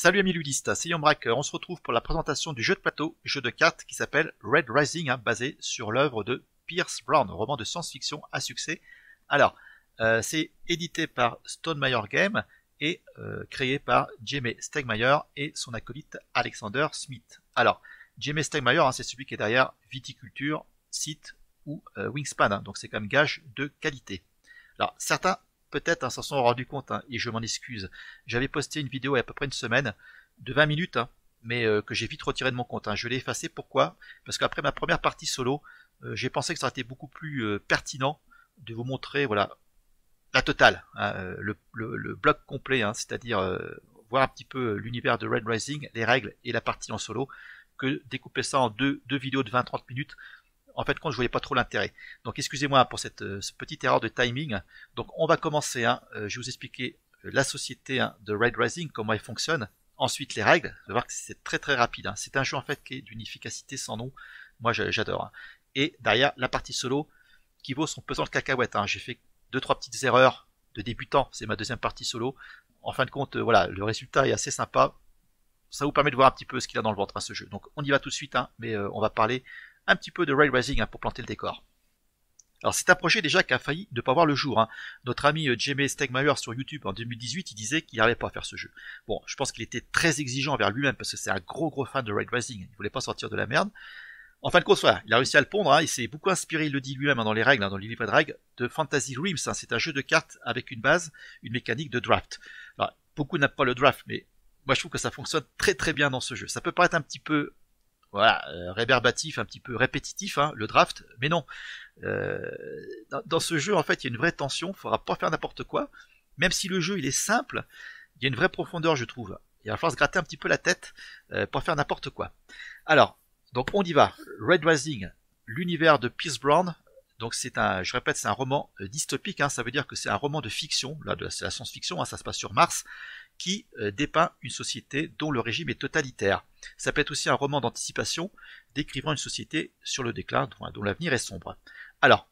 Salut amis ludistes, c'est Yombrak, on se retrouve pour la présentation du jeu de plateau, jeu de cartes qui s'appelle Red Rising, basé sur l'œuvre de Pierce Brown, roman de science-fiction à succès. Alors, c'est édité par Stonemaier Games et créé par Jamey Stegmaier et son acolyte Alexander Smith. Alors, Jamey Stegmaier, c'est celui qui est derrière Viticulture, Scythe ou Wingspan, donc c'est quand même gage de qualité. Alors, certains peut-être s'en sont rendus compte, et je m'en excuse. J'avais posté une vidéo il y a à peu près une semaine, de 20 minutes, mais que j'ai vite retiré de mon compte. Je l'ai effacé, pourquoi? Parce qu'après ma première partie solo, j'ai pensé que ça aurait été beaucoup plus pertinent de vous montrer voilà, la totale, le bloc complet, c'est-à-dire voir un petit peu l'univers de Red Rising, les règles et la partie en solo, que découper ça en deux vidéos de 20-30 minutes. En fait, je voyais pas trop l'intérêt. Donc, excusez-moi pour cette petite erreur de timing. Donc, on va commencer. Je vais vous expliquer la société de Red Rising, comment elle fonctionne. Ensuite, les règles. Vous allez voir que c'est très très rapide. C'est un jeu en fait qui est d'une efficacité sans nom. Moi, j'adore. Et derrière, la partie solo qui vaut son pesant de cacahuètes. J'ai fait 2-3 petites erreurs de débutant. C'est ma deuxième partie solo. En fin de compte, voilà, le résultat est assez sympa. Ça vous permet de voir un petit peu ce qu'il a dans le ventre, ce jeu. Donc, on y va tout de suite. Mais on va parler un petit peu de Red Rising pour planter le décor. Alors c'est un projet déjà qui a failli ne pas voir le jour. Notre ami Jamey Stegmaier sur YouTube en 2018, il disait qu'il n'arrivait pas à faire ce jeu. Bon, je pense qu'il était très exigeant envers lui-même parce que c'est un gros fan de Red Rising. Il voulait pas sortir de la merde. En fin de compte, voilà, il a réussi à le pondre. Il s'est beaucoup inspiré, il le dit lui-même dans les règles, dans les livres de règles, de Fantasy Realms. C'est un jeu de cartes avec une base, une mécanique de draft. Alors, beaucoup n'aiment pas le draft, mais moi je trouve que ça fonctionne très très bien dans ce jeu. Ça peut paraître un petit peu voilà, réverbatif, un petit peu répétitif, le draft, mais non. Dans ce jeu, en fait, il y a une vraie tension, il ne faudra pas faire n'importe quoi. Même si le jeu il est simple, il y a une vraie profondeur, je trouve. Il va falloir se gratter un petit peu la tête pour faire n'importe quoi. Alors, donc on y va. Red Rising, l'univers de Pierce Brown. Donc c'est un, je répète, c'est un roman dystopique. Ça veut dire que c'est un roman de fiction, là, c'est la science-fiction. Ça se passe sur Mars, qui dépeint une société dont le régime est totalitaire. Ça peut être aussi un roman d'anticipation décrivant une société sur le déclin dont l'avenir est sombre. Alors,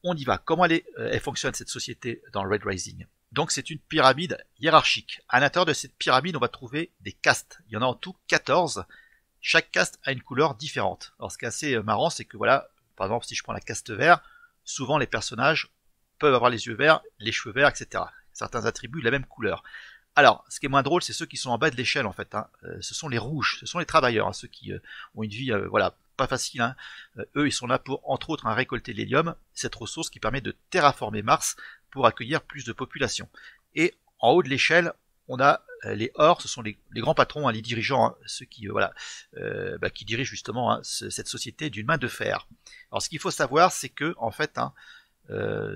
on y va. Comment elle fonctionne cette société dans Red Rising? Donc c'est une pyramide hiérarchique. À l'intérieur de cette pyramide, on va trouver des castes. Il y en a en tout 14. Chaque caste a une couleur différente. Alors ce qui est assez marrant, c'est que voilà, par exemple, si je prends la caste vert, souvent les personnages peuvent avoir les yeux verts, les cheveux verts, etc. Certains attributs la même couleur. Alors, ce qui est moins drôle, c'est ceux qui sont en bas de l'échelle, en fait. Ce sont les rouges, ce sont les travailleurs, ceux qui ont une vie, voilà, pas facile. Eux, ils sont là pour, entre autres, récolter l'hélium, cette ressource qui permet de terraformer Mars pour accueillir plus de population. Et en haut de l'échelle, on a les Or, ce sont les grands patrons, les dirigeants, ceux qui, voilà, qui dirigent justement cette société d'une main de fer. Alors, ce qu'il faut savoir, c'est que, en fait,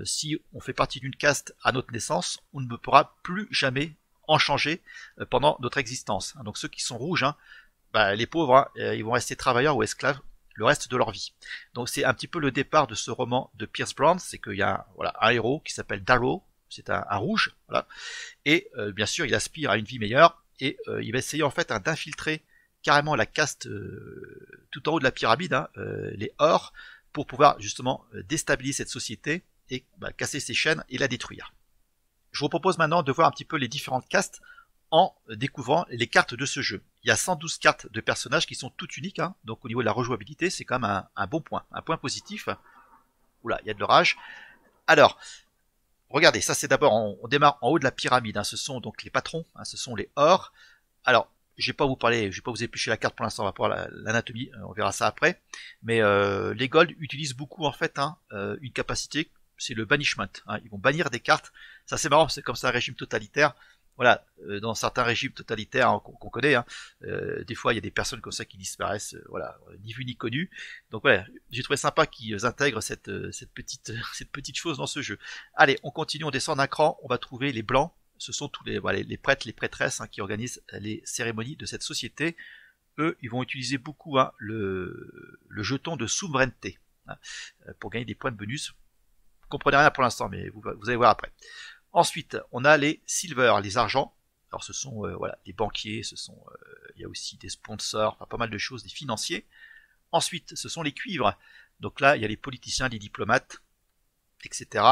si on fait partie d'une caste à notre naissance, on ne pourra plus jamais en changer pendant notre existence. Donc ceux qui sont rouges, les pauvres, ils vont rester travailleurs ou esclaves le reste de leur vie. Donc c'est un petit peu le départ de ce roman de Pierce Brown, c'est qu'il y a un héros qui s'appelle Darrow, c'est un rouge, voilà, et bien sûr il aspire à une vie meilleure, et il va essayer en fait d'infiltrer carrément la caste tout en haut de la pyramide, les Or, pour pouvoir justement déstabiliser cette société et casser ses chaînes et la détruire. Je vous propose maintenant de voir un petit peu les différentes castes en découvrant les cartes de ce jeu. Il y a 112 cartes de personnages qui sont toutes uniques, donc au niveau de la rejouabilité, c'est quand même un bon point, un point positif. Oula, il y a de l'orage. Alors, regardez, ça c'est d'abord, on démarre en haut de la pyramide, ce sont donc les patrons, ce sont les Or. Alors, je vais pas vous éplucher la carte pour l'instant, on va voir l'anatomie, on verra ça après. Mais les Gold utilisent beaucoup en fait une capacité, c'est le banishment. Ils vont bannir des cartes. Ça c'est marrant, c'est comme ça un régime totalitaire. Voilà, dans certains régimes totalitaires qu'on connaît, des fois il y a des personnes comme ça qui disparaissent, voilà, ni vu ni connu. Donc voilà, j'ai trouvé sympa qu'ils intègrent cette petite chose dans ce jeu. Allez, on continue, on descend d'un cran, on va trouver les blancs. Ce sont tous les prêtres, les prêtresses qui organisent les cérémonies de cette société. Eux, ils vont utiliser beaucoup le jeton de souveraineté pour gagner des points de bonus. Vous comprenez rien pour l'instant, mais vous allez voir après. Ensuite, on a les silver, les argents. Alors ce sont voilà, des banquiers, il y a aussi des sponsors, pas mal de choses, des financiers. Ensuite, ce sont les cuivres. Donc là, il y a les politiciens, les diplomates, etc.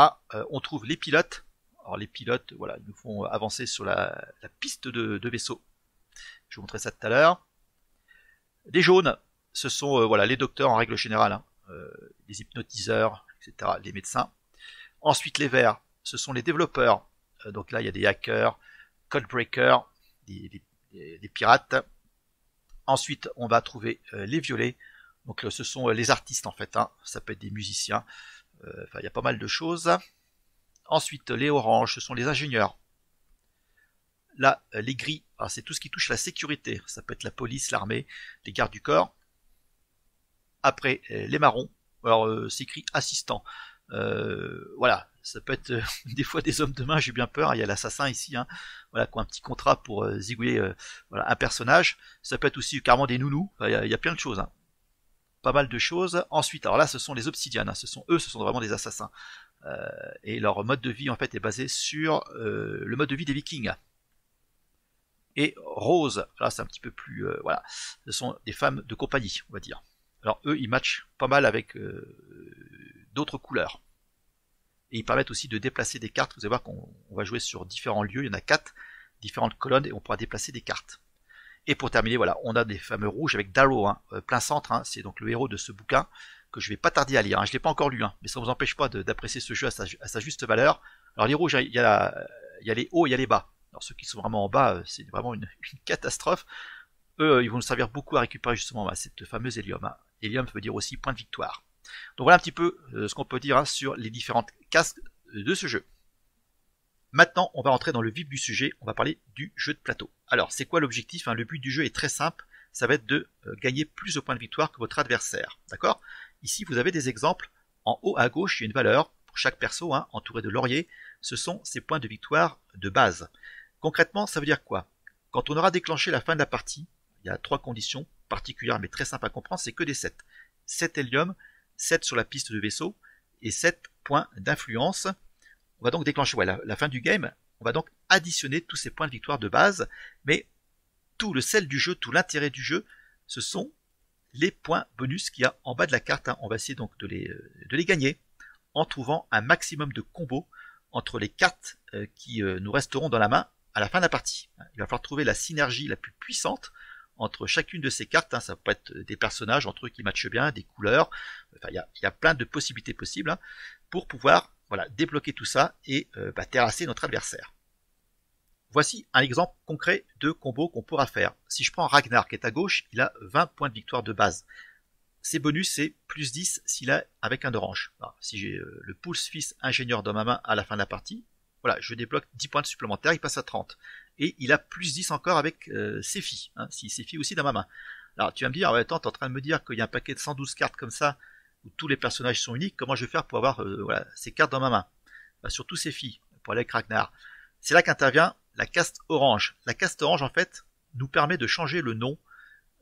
On trouve les pilotes. Alors les pilotes, voilà, ils nous font avancer sur la piste de vaisseau. je vous montrerai ça tout à l'heure. Les jaunes, ce sont voilà, les docteurs en règle générale, hein, les hypnotiseurs, etc., les médecins. Ensuite, les verts, ce sont les développeurs. Donc là, il y a des hackers, codebreakers, des pirates. Ensuite, on va trouver les violets. Donc ce sont les artistes en fait, hein. Ça peut être des musiciens. Enfin, il y a pas mal de choses. Ensuite, les oranges, ce sont les ingénieurs. Là, les gris, c'est tout ce qui touche à la sécurité. Ça peut être la police, l'armée, les gardes du corps. Après, les marrons. Alors, c'est écrit assistant. Voilà, ça peut être des fois des hommes de main, j'ai bien peur. Il y a l'assassin ici, hein, voilà, qui a un petit contrat pour zigouiller voilà, un personnage. Ça peut être aussi carrément des nounous. Enfin, il y a plein de choses. Hein. Pas mal de choses. Ensuite, alors là, ce sont les obsidianes. Hein. Ce sont vraiment des assassins. Et leur mode de vie en fait est basé sur le mode de vie des Vikings. Et rose, là c'est un petit peu plus voilà, ce sont des femmes de compagnie, on va dire. Alors eux, ils matchent pas mal avec d'autres couleurs. Et ils permettent aussi de déplacer des cartes. Vous allez voir qu'on va jouer sur différents lieux. Il y en a 4 différentes colonnes et on pourra déplacer des cartes. Et pour terminer, voilà, on a des fameux rouges avec Darrow, hein, plein centre. Hein, c'est donc le héros de ce bouquin que je vais pas tarder à lire. Hein. Je l'ai pas encore lu, hein, mais ça ne vous empêche pas d'apprécier ce jeu à sa juste valeur. Alors les rouges, il y a les hauts et il y a les bas. Alors ceux qui sont vraiment en bas, c'est vraiment une catastrophe. Eux, ils vont nous servir beaucoup à récupérer justement cette fameuse hélium. Hein. Hélium veut dire aussi point de victoire. Donc voilà un petit peu ce qu'on peut dire hein, sur les différentes casques de ce jeu. Maintenant, on va rentrer dans le vif du sujet, on va parler du jeu de plateau. Alors, c'est quoi l'objectif hein? Le but du jeu est très simple, ça va être de gagner plus de points de victoire que votre adversaire. D'accord? Ici, vous avez des exemples. En haut à gauche, il y a une valeur pour chaque perso, hein, entouré de lauriers. Ce sont ces points de victoire de base. Concrètement, ça veut dire quoi? Quand on aura déclenché la fin de la partie, il y a 3 conditions particulières mais très simples à comprendre, c'est que des 7. 7 hélium, 7 sur la piste de vaisseau et 7 points d'influence. On va donc déclencher la fin du game, on va donc additionner tous ces points de victoire de base, mais tout le sel du jeu, tout l'intérêt du jeu, ce sont les points bonus qu'il y a en bas de la carte. Hein. On va essayer donc de les gagner en trouvant un maximum de combos entre les cartes qui nous resteront dans la main à la fin de la partie. Il va falloir trouver la synergie la plus puissante entre chacune de ces cartes. Hein. Ça peut être des personnages entre eux qui matchent bien, des couleurs, enfin, il y a plein de possibilités possibles hein, pour pouvoir voilà, débloquer tout ça et terrasser notre adversaire. Voici un exemple concret de combo qu'on pourra faire. Si je prends Ragnar qui est à gauche, il a 20 points de victoire de base. Ses bonus c'est plus 10 s'il a avec un orange. Alors, si j'ai le Pulse Fils ingénieur dans ma main à la fin de la partie, voilà, je débloque 10 points supplémentaires, il passe à 30. Et il a plus 10 encore avec Sephi, hein, si Sephi aussi dans ma main. Alors tu vas me dire, attends, t'es en train de me dire qu'il y a un paquet de 112 cartes comme ça, où tous les personnages sont uniques, comment je vais faire pour avoir voilà, ces cartes dans ma main? Surtout Sephi, pour aller avec Ragnar. C'est là qu'intervient la caste orange. La caste orange, en fait, nous permet de changer le nom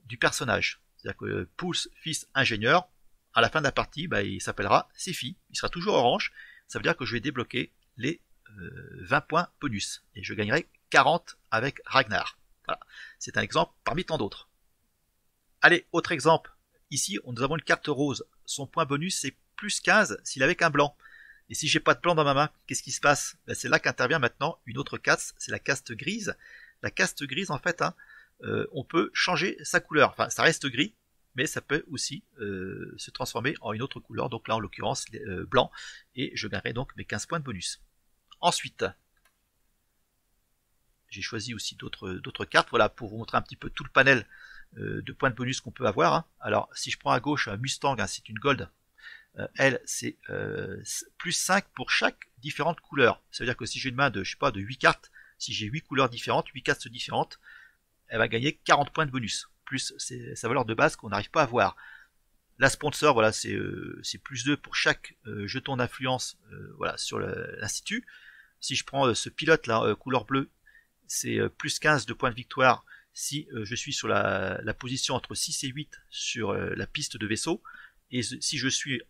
du personnage. C'est-à-dire que Pulse, Fils, ingénieur, à la fin de la partie, il s'appellera Sephi. Il sera toujours orange. Ça veut dire que je vais débloquer les 20 points bonus. Et je gagnerai 40 avec Ragnar. Voilà. C'est un exemple parmi tant d'autres. Allez, autre exemple. Ici, nous avons une carte rose. Son point bonus, c'est plus 15 s'il est avec un blanc. Et si j'ai pas de blanc dans ma main, qu'est-ce qui se passe? C'est là qu'intervient maintenant une autre caste, c'est la caste grise. La caste grise, en fait, hein, on peut changer sa couleur. Enfin, ça reste gris, mais ça peut aussi se transformer en une autre couleur. Donc là, en l'occurrence, blanc. Et je gagnerai donc mes 15 points de bonus. Ensuite, j'ai choisi aussi d'autres cartes, voilà, pour vous montrer un petit peu tout le panel de points de bonus qu'on peut avoir. Hein. Alors, si je prends à gauche un Mustang, hein, c'est une gold. Elle, c'est plus 5 pour chaque différente couleur. Ça veut dire que si j'ai une main de, je sais pas, de 8 cartes, si j'ai 8 couleurs différentes, 8 cartes différentes, elle va gagner 40 points de bonus. Plus sa valeur de base qu'on n'arrive pas à voir. La sponsor, voilà, c'est plus 2 pour chaque jeton d'influence voilà, sur l'institut. Si je prends ce pilote là, couleur bleue, c'est plus 15 de points de victoire si je suis sur la position entre 6 et 8 sur la piste de vaisseau. Et si je suis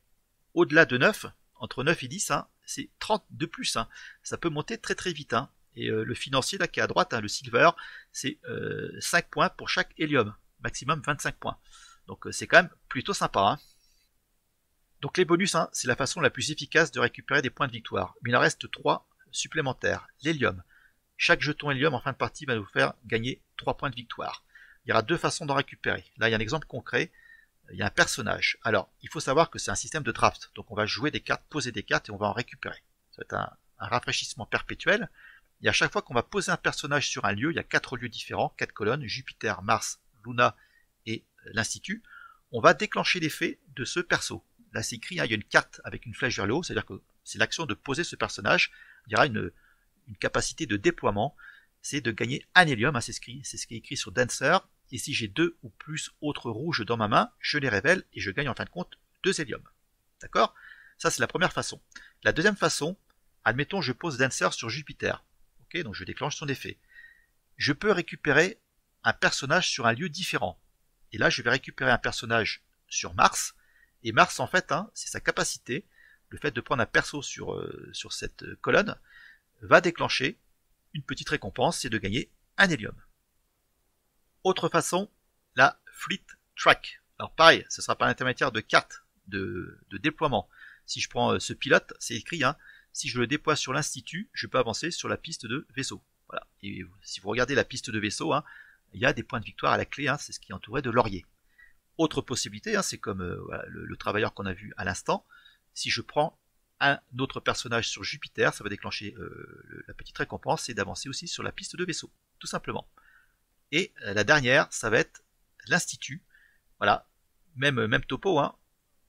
au-delà de 9, entre 9 et 10, hein, c'est 30 de plus. Hein. Ça peut monter très très vite. Hein. Et le financier là qui est à droite, hein, le silver, c'est 5 points pour chaque hélium. Maximum 25 points. Donc c'est quand même plutôt sympa. Hein. Donc les bonus, hein, c'est la façon la plus efficace de récupérer des points de victoire. Mais il en reste 3 supplémentaires. L'hélium. Chaque jeton hélium en fin de partie va nous faire gagner 3 points de victoire. il y aura deux façons d'en récupérer. Là, il y a un exemple concret. Il y a un personnage. Alors, il faut savoir que c'est un système de draft. Donc, on va jouer des cartes, poser des cartes et on va en récupérer. Ça va être un rafraîchissement perpétuel. Et à chaque fois qu'on va poser un personnage sur un lieu, il y a 4 lieux différents, 4 colonnes, Jupiter, Mars, Luna et l'Institut. On va déclencher l'effet de ce perso. Là, c'est écrit, hein, il y a une carte avec une flèche vers le haut, c'est-à-dire que c'est l'action de poser ce personnage. Il y aura une capacité de déploiement, c'est de gagner un hélium, hein, c'est ce qui est écrit sur Dancer. Et si j'ai 2 ou plus autres rouges dans ma main, je les révèle et je gagne en fin de compte 2 héliums. D'accord? Ça, c'est la première façon. La deuxième façon, admettons, je pose Dancer sur Jupiter. Ok, donc je déclenche son effet. Je peux récupérer un personnage sur un lieu différent. Et là, je vais récupérer un personnage sur Mars. Et Mars, en fait, hein, c'est sa capacité. Le fait de prendre un perso sur cette colonne va déclencher une petite récompense, c'est de gagner un hélium. Autre façon, la Fleet Track. Alors pareil, ce sera par l'intermédiaire de cartes de déploiement. Si je prends ce pilote, c'est écrit, hein, si je le déploie sur l'Institut, je peux avancer sur la piste de vaisseau. Voilà. Et si vous regardez la piste de vaisseau, hein, il y a des points de victoire à la clé, hein, c'est ce qui est entouré de lauriers. Autre possibilité, hein, c'est comme voilà, le travailleur qu'on a vu à l'instant. Si je prends un autre personnage sur Jupiter, ça va déclencher la petite récompense, c'est d'avancer aussi sur la piste de vaisseau, tout simplement. Et la dernière, ça va être l'Institut. Voilà, même topo, hein.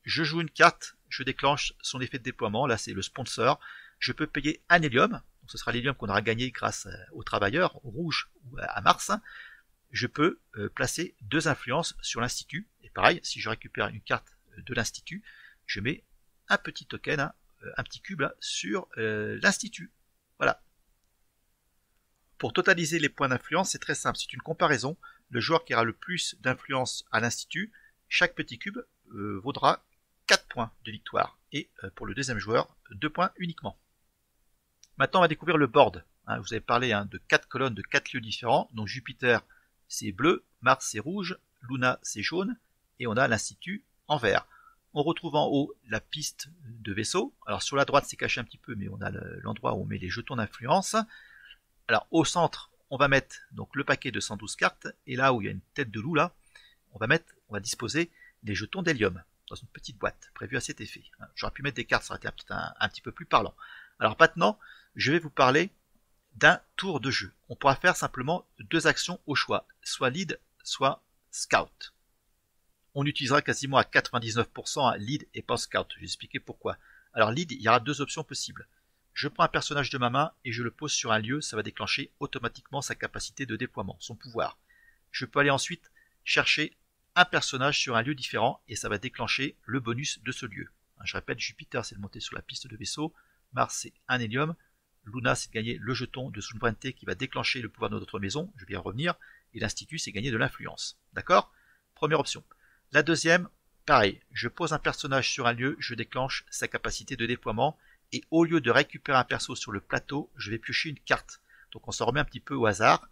Je joue une carte, je déclenche son effet de déploiement, là c'est le sponsor. Je peux payer un hélium, donc ce sera l'hélium qu'on aura gagné grâce aux travailleurs, au rouge ou à Mars. Je peux placer 2 influences sur l'Institut. Et pareil, si je récupère une carte de l'Institut, je mets un petit token, hein, un petit cube là, sur l'Institut. Voilà. Pour totaliser les points d'influence, c'est très simple. C'est une comparaison. Le joueur qui aura le plus d'influence à l'Institut, chaque petit cube vaudra 4 points de victoire. Et pour le deuxième joueur, 2 points uniquement. Maintenant, on va découvrir le board. Hein, vous avez parlé de 4 colonnes de 4 lieux différents. Donc Jupiter, c'est bleu, Mars, c'est rouge, Luna, c'est jaune, et on a l'Institut en vert. On retrouve en haut la piste de vaisseau. Alors sur la droite, c'est caché un petit peu, mais on a l'endroit où on met les jetons d'influence. Alors au centre, on va mettre donc le paquet de 112 cartes, et là où il y a une tête de loup, là, on va disposer les jetons d'hélium dans une petite boîte prévue à cet effet. J'aurais pu mettre des cartes, ça aurait été un petit peu plus parlant. Alors maintenant, je vais vous parler d'un tour de jeu. On pourra faire simplement 2 actions au choix, soit lead, soit scout. On utilisera quasiment à 99% lead et pas scout. Je vais expliquer pourquoi. Alors lead, il y aura 2 options possibles. Je prends un personnage de ma main et je le pose sur un lieu, ça va déclencher automatiquement sa capacité de déploiement, son pouvoir. Je peux aller ensuite chercher un personnage sur un lieu différent et ça va déclencher le bonus de ce lieu. Je répète, Jupiter c'est de monter sur la piste de vaisseau, Mars c'est un hélium, Luna c'est de gagner le jeton de souveraineté qui va déclencher le pouvoir de notre maison, je vais y revenir, et l'Institut c'est gagner de l'influence. D'accord? Première option. La deuxième, pareil, je pose un personnage sur un lieu, je déclenche sa capacité de déploiement, et au lieu de récupérer un perso sur le plateau, je vais piocher une carte. Donc on s'en remet un petit peu au hasard.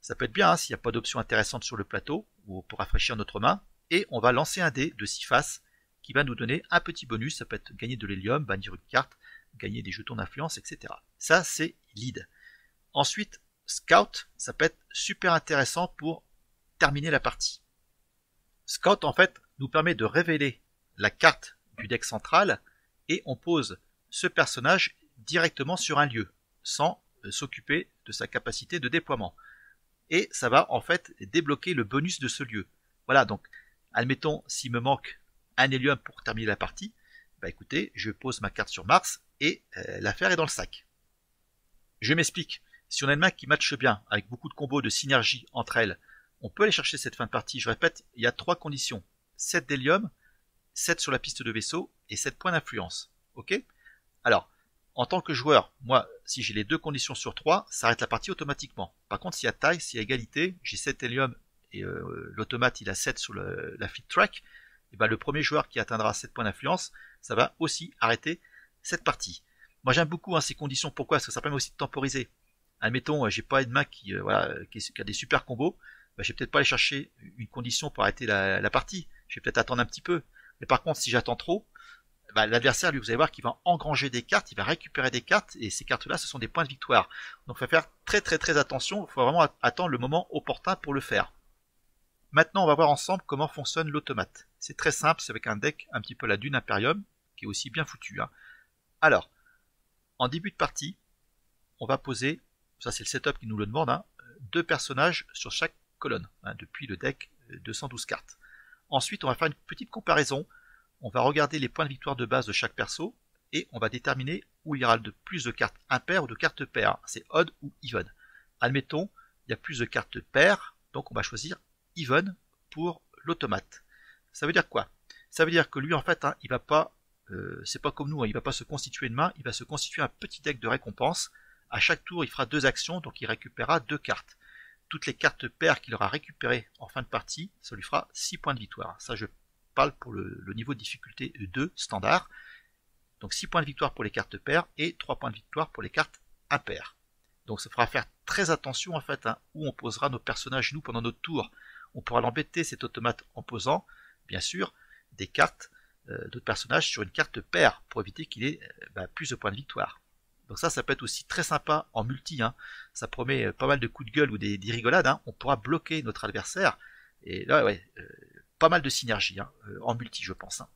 Ça peut être bien hein, s'il n'y a pas d'option intéressante sur le plateau, ou pour rafraîchir notre main, et on va lancer un dé de 6 faces qui va nous donner un petit bonus, ça peut être gagner de l'hélium, bannir une carte, gagner des jetons d'influence, etc. Ça c'est lead. Ensuite, scout, ça peut être super intéressant pour terminer la partie. Scout en fait nous permet de révéler la carte du deck central et on pose ce personnage directement sur un lieu, sans s'occuper de sa capacité de déploiement. Et ça va en fait débloquer le bonus de ce lieu. Voilà, donc, admettons, s'il me manque un hélium pour terminer la partie, bah écoutez, je pose ma carte sur Mars et l'affaire est dans le sac. Je m'explique. Si on a une main qui matche bien, avec beaucoup de combos de synergie entre elles, on peut aller chercher cette fin de partie. Je répète, il y a 3 conditions. 7 d'hélium, 7 sur la piste de vaisseau et 7 points d'influence. Ok? Alors, en tant que joueur, moi, si j'ai les 2 conditions sur 3, ça arrête la partie automatiquement. Par contre, s'il y a taille, s'il y a égalité, j'ai 7 hélium et l'automate il a 7 sur la Fleet Track, et ben, le premier joueur qui atteindra 7 points d'influence, ça va aussi arrêter cette partie. Moi j'aime beaucoup ces conditions, pourquoi? Parce que ça permet aussi de temporiser. Admettons, j'ai pas une main qui a des super combos, ben, je vais peut-être pas aller chercher une condition pour arrêter la partie, je vais peut-être attendre un petit peu. Mais par contre, si j'attends trop, bah, l'adversaire, lui, vous allez voir qu'il va engranger des cartes, il va récupérer des cartes, et ces cartes-là, ce sont des points de victoire. Donc, il faut faire très très très attention, il faut vraiment attendre le moment opportun pour le faire. maintenant on va voir ensemble comment fonctionne l'automate. C'est très simple, c'est avec un deck un petit peu la Dune Imperium, qui est aussi bien foutu. Hein. Alors, en début de partie, on va poser, ça c'est le setup qui nous le demande, hein, 2 personnages sur chaque colonne, hein, depuis le deck 212 cartes. Ensuite, on va faire une petite comparaison, on va regarder les points de victoire de base de chaque perso, et on va déterminer où il y aura de plus de cartes impaires ou de cartes paires, c'est odd ou even. Admettons, il y a plus de cartes paires, donc on va choisir even pour l'automate. Ça veut dire quoi? Ça veut dire que lui en fait, hein, il va pas, c'est pas comme nous, hein, il va pas se constituer une main, il va se constituer un petit deck de récompense. À chaque tour, il fera 2 actions, donc il récupérera 2 cartes. Toutes les cartes paires qu'il aura récupérées en fin de partie, ça lui fera 6 points de victoire. Ça, je parle pour le niveau de difficulté 2 standard. Donc 6 points de victoire pour les cartes paires et 3 points de victoire pour les cartes impaires. Donc ça fera faire très attention en fait, hein, où on posera nos personnages nous pendant notre tour. On pourra l'embêter cet automate en posant, bien sûr, des cartes d'autres personnages sur une carte paire pour éviter qu'il ait plus de points de victoire. Donc ça peut être aussi très sympa en multi. Hein. Ça promet pas mal de coups de gueule ou des rigolades. Hein. On pourra bloquer notre adversaire. Et là, ouais, pas mal de synergie hein, en multi, je pense. Hein.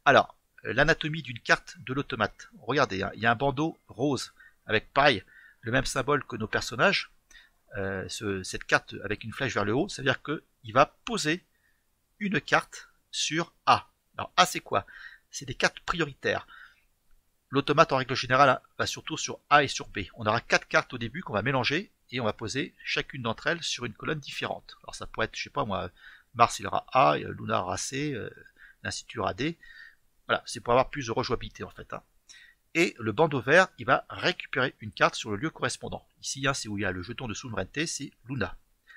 Alors, l'anatomie d'une carte de l'automate. Regardez, hein, il y a un bandeau rose avec pareil le même symbole que nos personnages. Cette carte avec une flèche vers le haut, ça veut dire qu'il va poser une carte sur A. Alors A c'est quoi? C'est des cartes prioritaires. L'automate en règle générale va surtout sur A et sur B. On aura 4 cartes au début qu'on va mélanger et on va poser chacune d'entre elles sur une colonne différente. Alors ça pourrait être, je sais pas moi, Mars il aura A, Luna aura C, l'Institut aura D. Voilà, c'est pour avoir plus de rejouabilité en fait. Hein. Et le bandeau vert, il va récupérer une carte sur le lieu correspondant. Ici, hein, c'est où il y a le jeton de souveraineté, c'est Luna.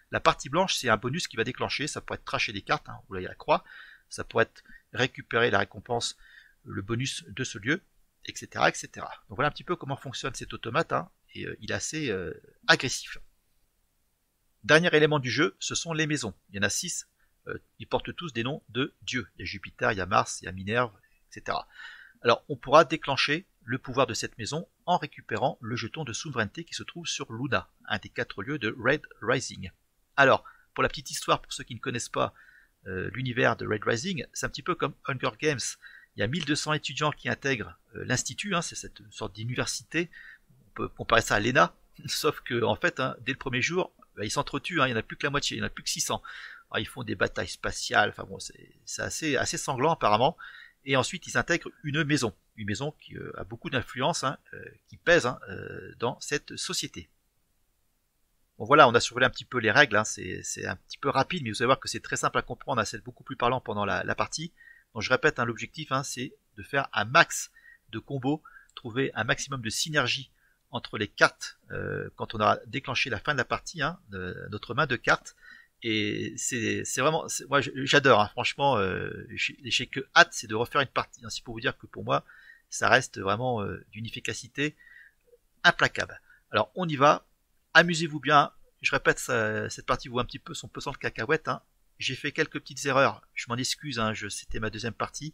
La partie blanche, c'est un bonus qui va déclencher, ça pourrait être tracher des cartes, hein, où là il y a la croix, ça pourrait être récupérer la récompense, le bonus de ce lieu, etc. etc. Donc voilà un petit peu comment fonctionne cet automate, hein, et il est assez agressif. Dernier élément du jeu, ce sont les maisons. Il y en a 6, ils portent tous des noms de dieux. Il y a Jupiter, il y a Mars, il y a Minerve, etc. Alors on pourra déclencher le pouvoir de cette maison en récupérant le jeton de souveraineté qui se trouve sur Luna, un des 4 lieux de Red Rising. Alors, pour la petite histoire, pour ceux qui ne connaissent pas l'univers de Red Rising, c'est un petit peu comme Hunger Games. Il y a 1200 étudiants qui intègrent l'Institut, hein, c'est cette sorte d'université, on peut comparer ça à l'ENA, sauf que en fait, hein, dès le premier jour, ils s'entretuent, hein, il n'y en a plus que la moitié, il n'y en a plus que 600. Alors, ils font des batailles spatiales, enfin bon, c'est assez sanglant apparemment, et ensuite ils intègrent une maison qui a beaucoup d'influence, hein, qui pèse hein, dans cette société. Bon voilà, on a survolé un petit peu les règles, hein, c'est un petit peu rapide, mais vous allez voir que c'est très simple à comprendre, hein, c'est beaucoup plus parlant pendant la partie. Donc je répète, hein, l'objectif hein, c'est de faire un max de combos, trouver un maximum de synergie entre les cartes quand on aura déclenché la fin de la partie, hein, notre main de cartes. Et c'est vraiment, moi j'adore, hein, franchement, j'ai que hâte, c'est de refaire une partie. Hein, c'est pour vous dire que pour moi, ça reste vraiment d'une efficacité implacable. Alors on y va, amusez-vous bien. Je répète, cette partie vaut un petit peu son pesant de cacahuètes. Hein. J'ai fait quelques petites erreurs, je m'en excuse, hein, c'était ma deuxième partie.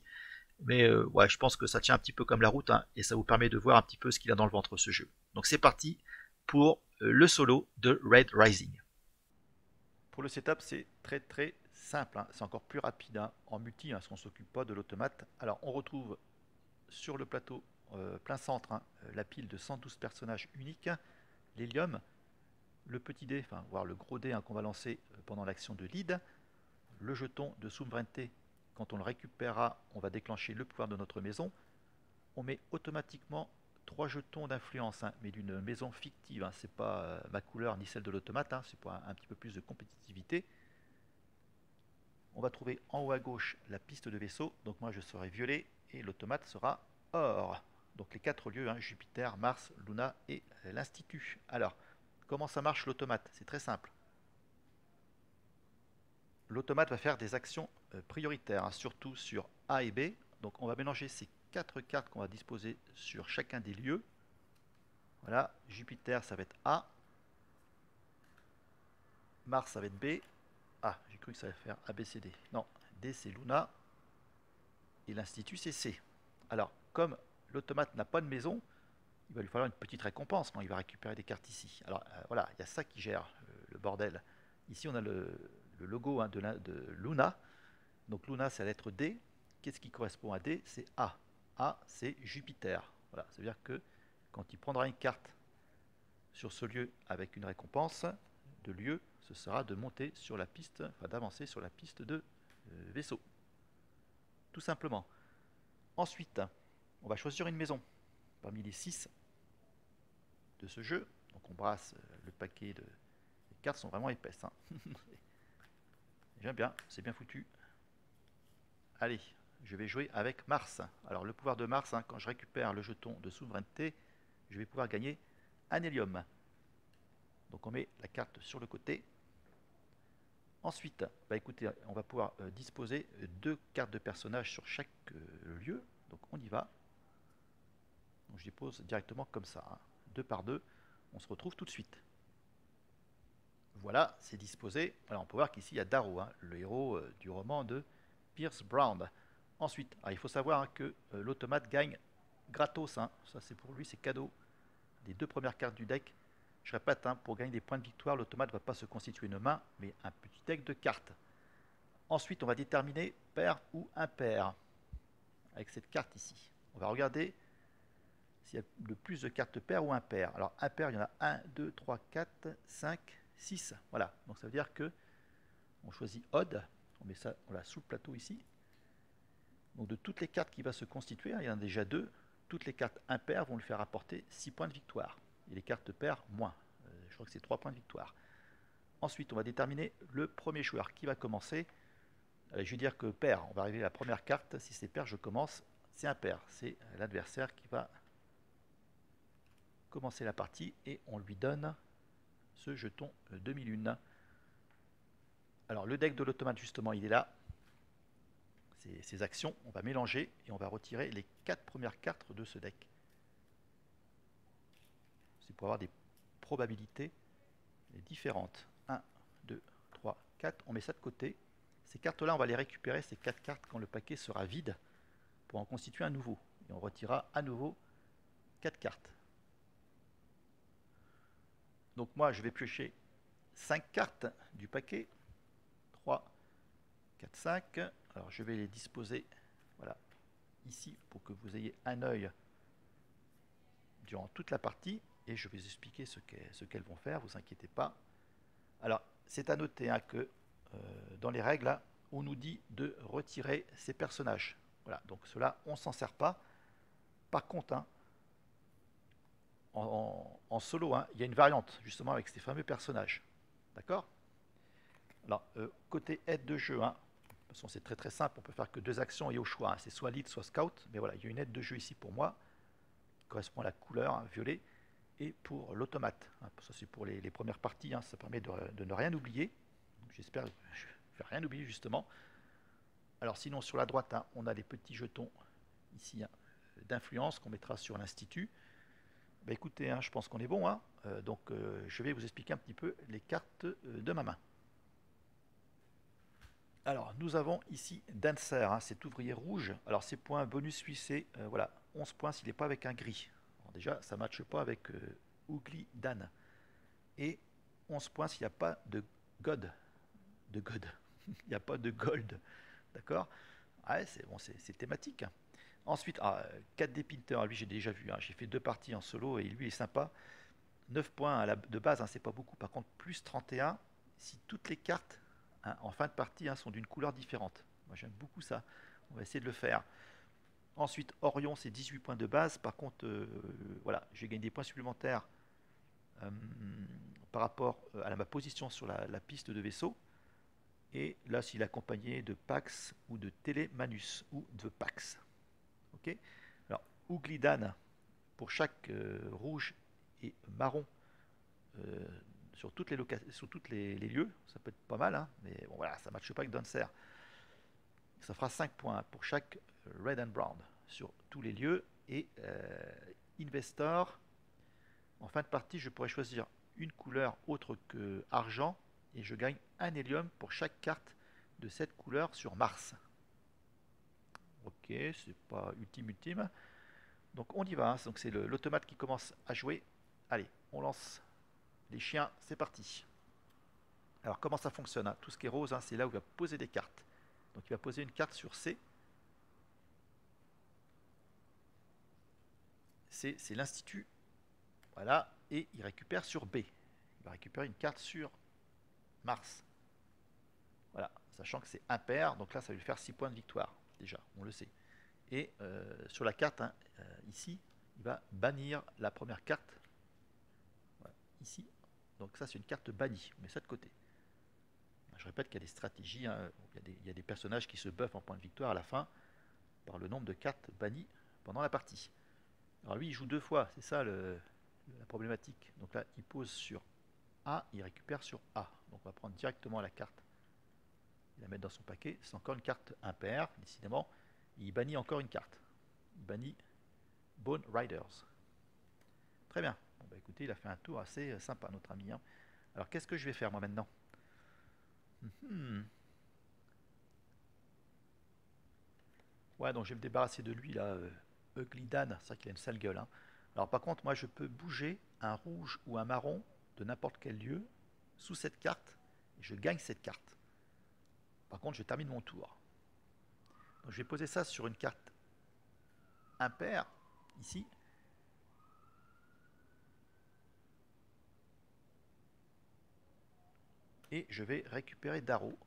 Mais ouais, je pense que ça tient un petit peu comme la route, hein, et ça vous permet de voir un petit peu ce qu'il a dans le ventre ce jeu. Donc c'est parti pour le solo de Red Rising. Pour le setup, c'est très simple, hein. C'est encore plus rapide hein, en multi, hein, parce qu'on ne s'occupe pas de l'automate. Alors on retrouve sur le plateau plein centre hein, la pile de 112 personnages uniques, l'hélium, le petit dé, enfin voire le gros dé hein, qu'on va lancer pendant l'action de lead, le jeton de souveraineté. Quand on le récupérera, on va déclencher le pouvoir de notre maison. On met automatiquement 3 jetons d'influence, hein, mais d'une maison fictive. Hein. C'est pas ma couleur ni celle de l'automate, hein, c'est pour un petit peu plus de compétitivité. On va trouver en haut à gauche la piste de vaisseau. Donc moi je serai violet et l'automate sera or. Donc les 4 lieux, hein, Jupiter, Mars, Luna et l'Institut. Alors, comment ça marche l'automate? C'est très simple. L'automate va faire des actions prioritaires, hein, surtout sur A et B. Donc on va mélanger ces 4 cartes qu'on va disposer sur chacun des lieux. Voilà, Jupiter ça va être A, Mars ça va être B. Ah, j'ai cru que ça allait faire A, B, C, D. Non, D c'est Luna et l'Institut c'est C. Alors, comme l'automate n'a pas de maison, il va lui falloir une petite récompense quand il va récupérer des cartes ici. Alors voilà, il y a ça qui gère le bordel. Ici on a le logo hein, de Luna. Donc Luna, c'est la lettre D. Qu'est-ce qui correspond à D? C'est A. A, c'est Jupiter. Voilà, ça veut dire que quand il prendra une carte sur ce lieu avec une récompense de lieu, ce sera de monter sur la piste, enfin d'avancer sur la piste de vaisseau. Tout simplement. Ensuite, on va choisir une maison parmi les 6 de ce jeu. Donc on brasse le paquet de... Les cartes sont vraiment épaisses. Hein. J'aime bien, c'est bien foutu. Allez, je vais jouer avec Mars. Alors le pouvoir de Mars, hein, quand je récupère le jeton de souveraineté, je vais pouvoir gagner un hélium. Donc on met la carte sur le côté. Ensuite, bah écoutez, on va pouvoir disposer 2 cartes de personnages sur chaque lieu. Donc on y va. Donc je dépose directement comme ça, hein, 2 par 2. On se retrouve tout de suite. Voilà, c'est disposé. Alors on peut voir qu'ici il y a Darrow, hein, le héros du roman de Pierce Brown. Ensuite, il faut savoir hein, que l'automate gagne gratos. Hein, ça c'est pour lui, c'est cadeau. Les 2 premières cartes du deck. Je répète, hein, pour gagner des points de victoire, l'automate ne va pas se constituer une main, mais un petit deck de cartes. Ensuite, on va déterminer pair ou impair avec cette carte ici. On va regarder s'il y a le plus de cartes paires ou impair. Alors, impair, il y en a 1, 2, 3, 4, 5, 6. Voilà. Donc, ça veut dire que on choisit odd. On met ça, on l'a sous le plateau ici. Donc, de toutes les cartes qui va se constituer, hein, il y en a déjà 2. Toutes les cartes impaires vont lui faire apporter 6 points de victoire. Et les cartes paires, moins. Je crois que c'est 3 points de victoire. Ensuite, on va déterminer le premier joueur qui va commencer. Allez, je vais dire que pair, on va arriver à la première carte. Si c'est pair, je commence. C'est impair. C'est l'adversaire qui va commencer la partie et on lui donne ce jeton demi-lune. Alors, le deck de l'automate, justement, il est là. Ces actions, on va mélanger et on va retirer les 4 premières cartes de ce deck. C'est pour avoir des probabilités différentes. 1, 2, 3, 4. On met ça de côté. Ces cartes-là, on va les récupérer, ces 4 cartes, quand le paquet sera vide, pour en constituer un nouveau. Et on retirera à nouveau 4 cartes. Donc moi, je vais piocher 5 cartes du paquet. 3, 4, 5. Alors je vais les disposer voilà, ici pour que vous ayez un œil durant toute la partie. Et je vais vous expliquer ce qu'elles vont faire, vous inquiétez pas. Alors, c'est à noter hein, que dans les règles, là, on nous dit de retirer ces personnages. Voilà, donc cela, on s'en sert pas. Par contre, hein, en solo, hein, il y a une variante justement avec ces fameux personnages. D'accord? Alors, côté aide de jeu, hein, de toute façon c'est très très simple, on peut faire que 2 actions et au choix. Hein, c'est soit lead, soit scout. Mais voilà, il y a une aide de jeu ici pour moi, qui correspond à la couleur hein, violet. Et pour l'automate, hein, ça c'est pour les premières parties, hein, ça permet de ne rien oublier. J'espère que je ne vais rien oublier justement. Alors sinon sur la droite, hein, on a les petits jetons ici hein, d'influence qu'on mettra sur l'institut. Bah, écoutez, hein, je pense qu'on est bon. Hein. Donc je vais vous expliquer un petit peu les cartes de ma main. Alors nous avons ici Dancer, hein, cet ouvrier rouge. Alors ses points bonus lui c'est voilà, 11 points s'il n'est pas avec un gris. Alors, déjà ça ne matche pas avec Ugly Dan. Et 11 points s'il n'y a pas de God. De God. Il n'y a pas de gold. D'accord. Ouais, c'est bon, c'est thématique. Ensuite, 4 dépinteurs, lui j'ai déjà vu. Hein, j'ai fait 2 parties en solo et lui il est sympa. 9 points de base, hein, c'est pas beaucoup. Par contre, plus 31 si toutes les cartes hein, en fin de partie hein, sont d'une couleur différente. Moi j'aime beaucoup ça. On va essayer de le faire. Ensuite, Orion, c'est 18 points de base. Par contre, voilà, j'ai gagné des points supplémentaires euh, par rapport à ma position sur la piste de vaisseau. Et là, s'il est accompagné de Pax ou de Télémanus ou de Pax. Ok. Alors, Ouglidan, pour chaque rouge et marron euh, sur toutes les lieux, ça peut être pas mal, hein, mais bon voilà, ça ne matche pas avec Dancer. Ça fera 5 points pour chaque red and brown sur tous les lieux. Et Investor, en fin de partie, je pourrais choisir une couleur autre que argent et je gagne un hélium pour chaque carte de cette couleur sur Mars. Ok, c'est pas ultime. Donc on y va, hein. Donc c'est l'automate qui commence à jouer. Allez, on lance les chiens, c'est parti. Alors comment ça fonctionne, hein? Tout ce qui est rose, hein, c'est là où il va poser des cartes. Donc il va poser une carte sur C. C, c'est l'Institut. Voilà. Et il récupère sur B. Il va récupérer une carte sur Mars. Voilà. Sachant que c'est impair. Donc là, ça va lui faire 6 points de victoire. Déjà, on le sait. Et sur la carte, hein, ici, il va bannir la première carte. Voilà, ici. Donc ça, c'est une carte bannie. On met ça de côté. Je répète qu'il y a des stratégies. Hein. Il y a des personnages qui se buffent en points de victoire à la fin par le nombre de cartes bannies pendant la partie. Alors lui, il joue deux fois. C'est ça la problématique. Donc là, il pose sur A, il récupère sur A. Donc on va prendre directement la carte et la mettre dans son paquet. C'est encore une carte impair, décidément. Et il bannit encore une carte. Il bannit Bone Riders. Très bien. Bon, bah écoutez, il a fait un tour assez sympa, notre ami. Hein. Alors qu'est-ce que je vais faire moi maintenant? Ouais, donc je vais me débarrasser de lui là. Ugly Dan, c'est vrai qu'il a une sale gueule. Hein. Alors par contre, moi je peux bouger un rouge ou un marron de n'importe quel lieu sous cette carte et je gagne cette carte. Par contre, je termine mon tour. Donc je vais poser ça sur une carte impair, ici. Et je vais récupérer Darrow,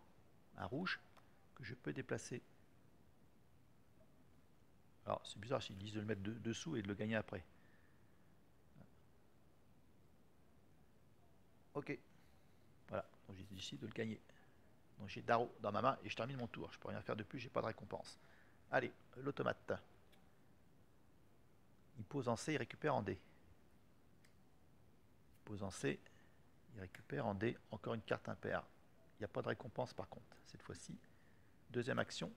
un rouge, que je peux déplacer. Alors c'est bizarre s'ils disent de le mettre dessous et de le gagner après. Ok, voilà, donc j'ai décidé de le gagner. Donc j'ai Darrow dans ma main et je termine mon tour. Je peux rien faire de plus, j'ai pas de récompense. Allez, l'automate. Il pose en C, il récupère en D. Il pose en C, il récupère en D. Encore une carte impair. Il n'y a pas de récompense par contre, cette fois-ci. Deuxième action,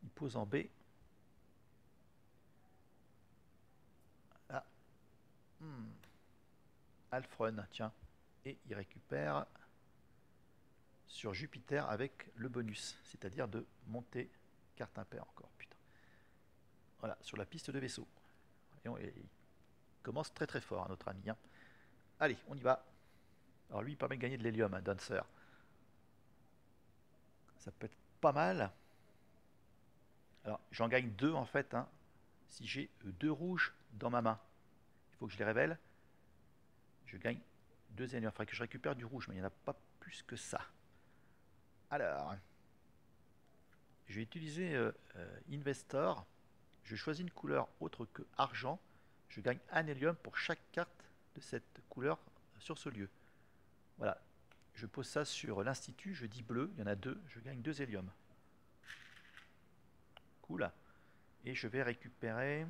il pose en B. Ah, Alfred, tiens. Et il récupère sur Jupiter avec le bonus, c'est-à-dire de monter carte impair encore, putain. Voilà, sur la piste de vaisseau. Et il commence très très fort, hein, notre ami. Hein. Allez, on y va. Alors lui, il permet de gagner de l'hélium, hein, Dancer. Ça peut être pas mal. Alors, j'en gagne deux en fait. Hein, si j'ai deux rouges dans ma main, il faut que je les révèle. Je gagne deux hélium. Il faudrait que je récupère du rouge, mais il n'y en a pas plus que ça. Alors, je vais utiliser Investor. Je choisis une couleur autre que argent. Je gagne un hélium pour chaque carte de cette couleur sur ce lieu. Voilà. Je pose ça sur l'institut. Je dis bleu. Il y en a deux. Je gagne deux héliums. Cool. Et je vais récupérer.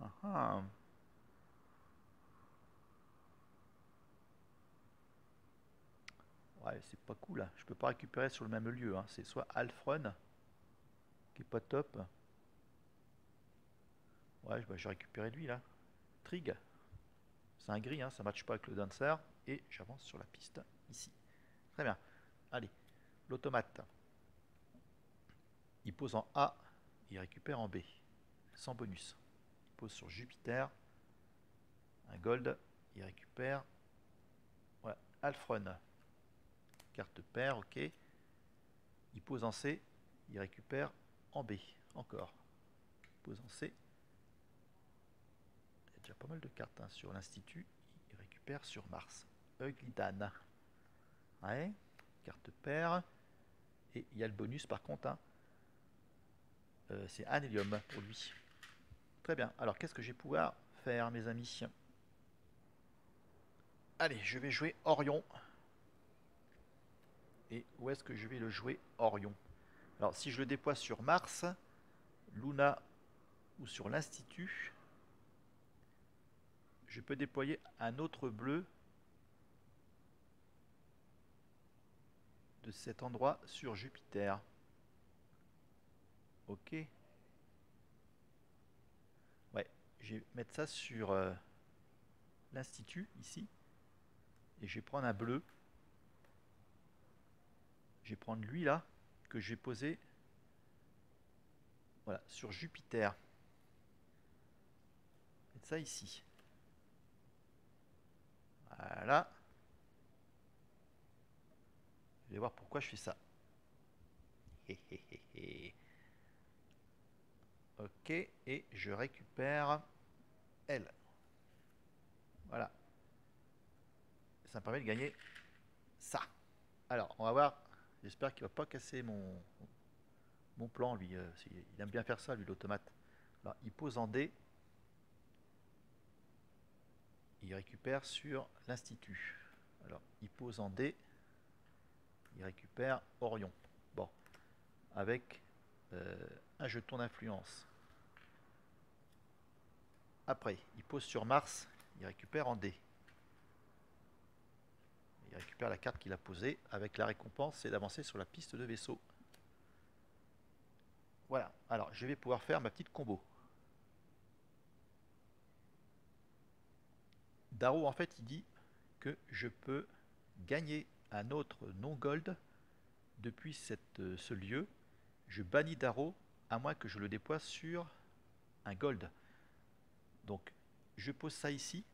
Ah, ah. Ouais, c'est pas cool. Je peux pas récupérer sur le même lieu. Hein. C'est soit Alfred, qui est pas top. Ouais, bah, j'ai récupéré lui là. Trig. C'est un gris, hein, ça ne matche pas avec le dancer. Et j'avance sur la piste ici. Très bien. Allez, l'automate. Il pose en A, il récupère en B. Sans bonus. Il pose sur Jupiter. Un gold, il récupère. Voilà, Alfred. Carte paire, ok. Il pose en C, il récupère en B. Encore. Il pose en C. Il y a déjà pas mal de cartes hein, sur l'Institut. Il récupère sur Mars. Ugly Dan. Ouais. Carte paire. Et il y a le bonus par contre. Hein. C'est un hélium pour lui. Très bien. Alors qu'est-ce que je vais pouvoir faire mes amis? Allez, je vais jouer Orion. Et où est-ce que je vais le jouer Orion? Alors si je le déploie sur Mars, Luna ou sur l'Institut, je peux déployer un autre bleu de cet endroit sur Jupiter. Ok. Ouais, je vais mettre ça sur l'Institut ici. Et je vais prendre un bleu. Je vais prendre lui là, que je vais poser voilà, sur Jupiter. Mettre ça ici. Voilà. Je vais voir pourquoi je fais ça. Hé, hé, hé, hé. Ok, et je récupère elle. Voilà. Ça me permet de gagner ça. Alors, on va voir. J'espère qu'il va pas casser mon plan, lui. Il aime bien faire ça, lui, l'automate. Alors, il pose en D. Il récupère sur l'Institut. Alors, il pose en D. Il récupère Orion. Bon, avec un jeton d'influence. Après, il pose sur Mars. Il récupère en D. Il récupère la carte qu'il a posée. Avec la récompense, c'est d'avancer sur la piste de vaisseau. Voilà. Alors, je vais pouvoir faire ma petite combo. Darrow, en fait, il dit que je peux gagner un autre non-gold depuis ce lieu. Je bannis Darrow à moins que je le déploie sur un gold. Donc, je pose ça ici.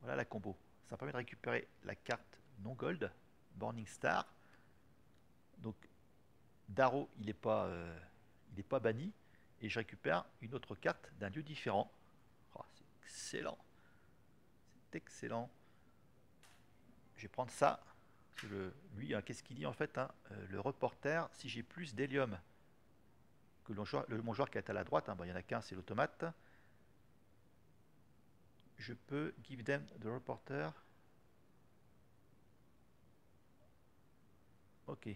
Voilà la combo. Ça permet de récupérer la carte non-gold, Morning Star. Donc, Darrow, il est pas banni. Et je récupère une autre carte d'un lieu différent. Oh, c'est excellent. C'est excellent. Je vais prendre ça. Lui, hein, qu'est-ce qu'il dit en fait, hein, le reporter, si j'ai plus d'hélium que mon joueur qui est à la droite, hein, bon, il n'y en a qu'un, c'est l'automate, je peux give them the reporter. Ok.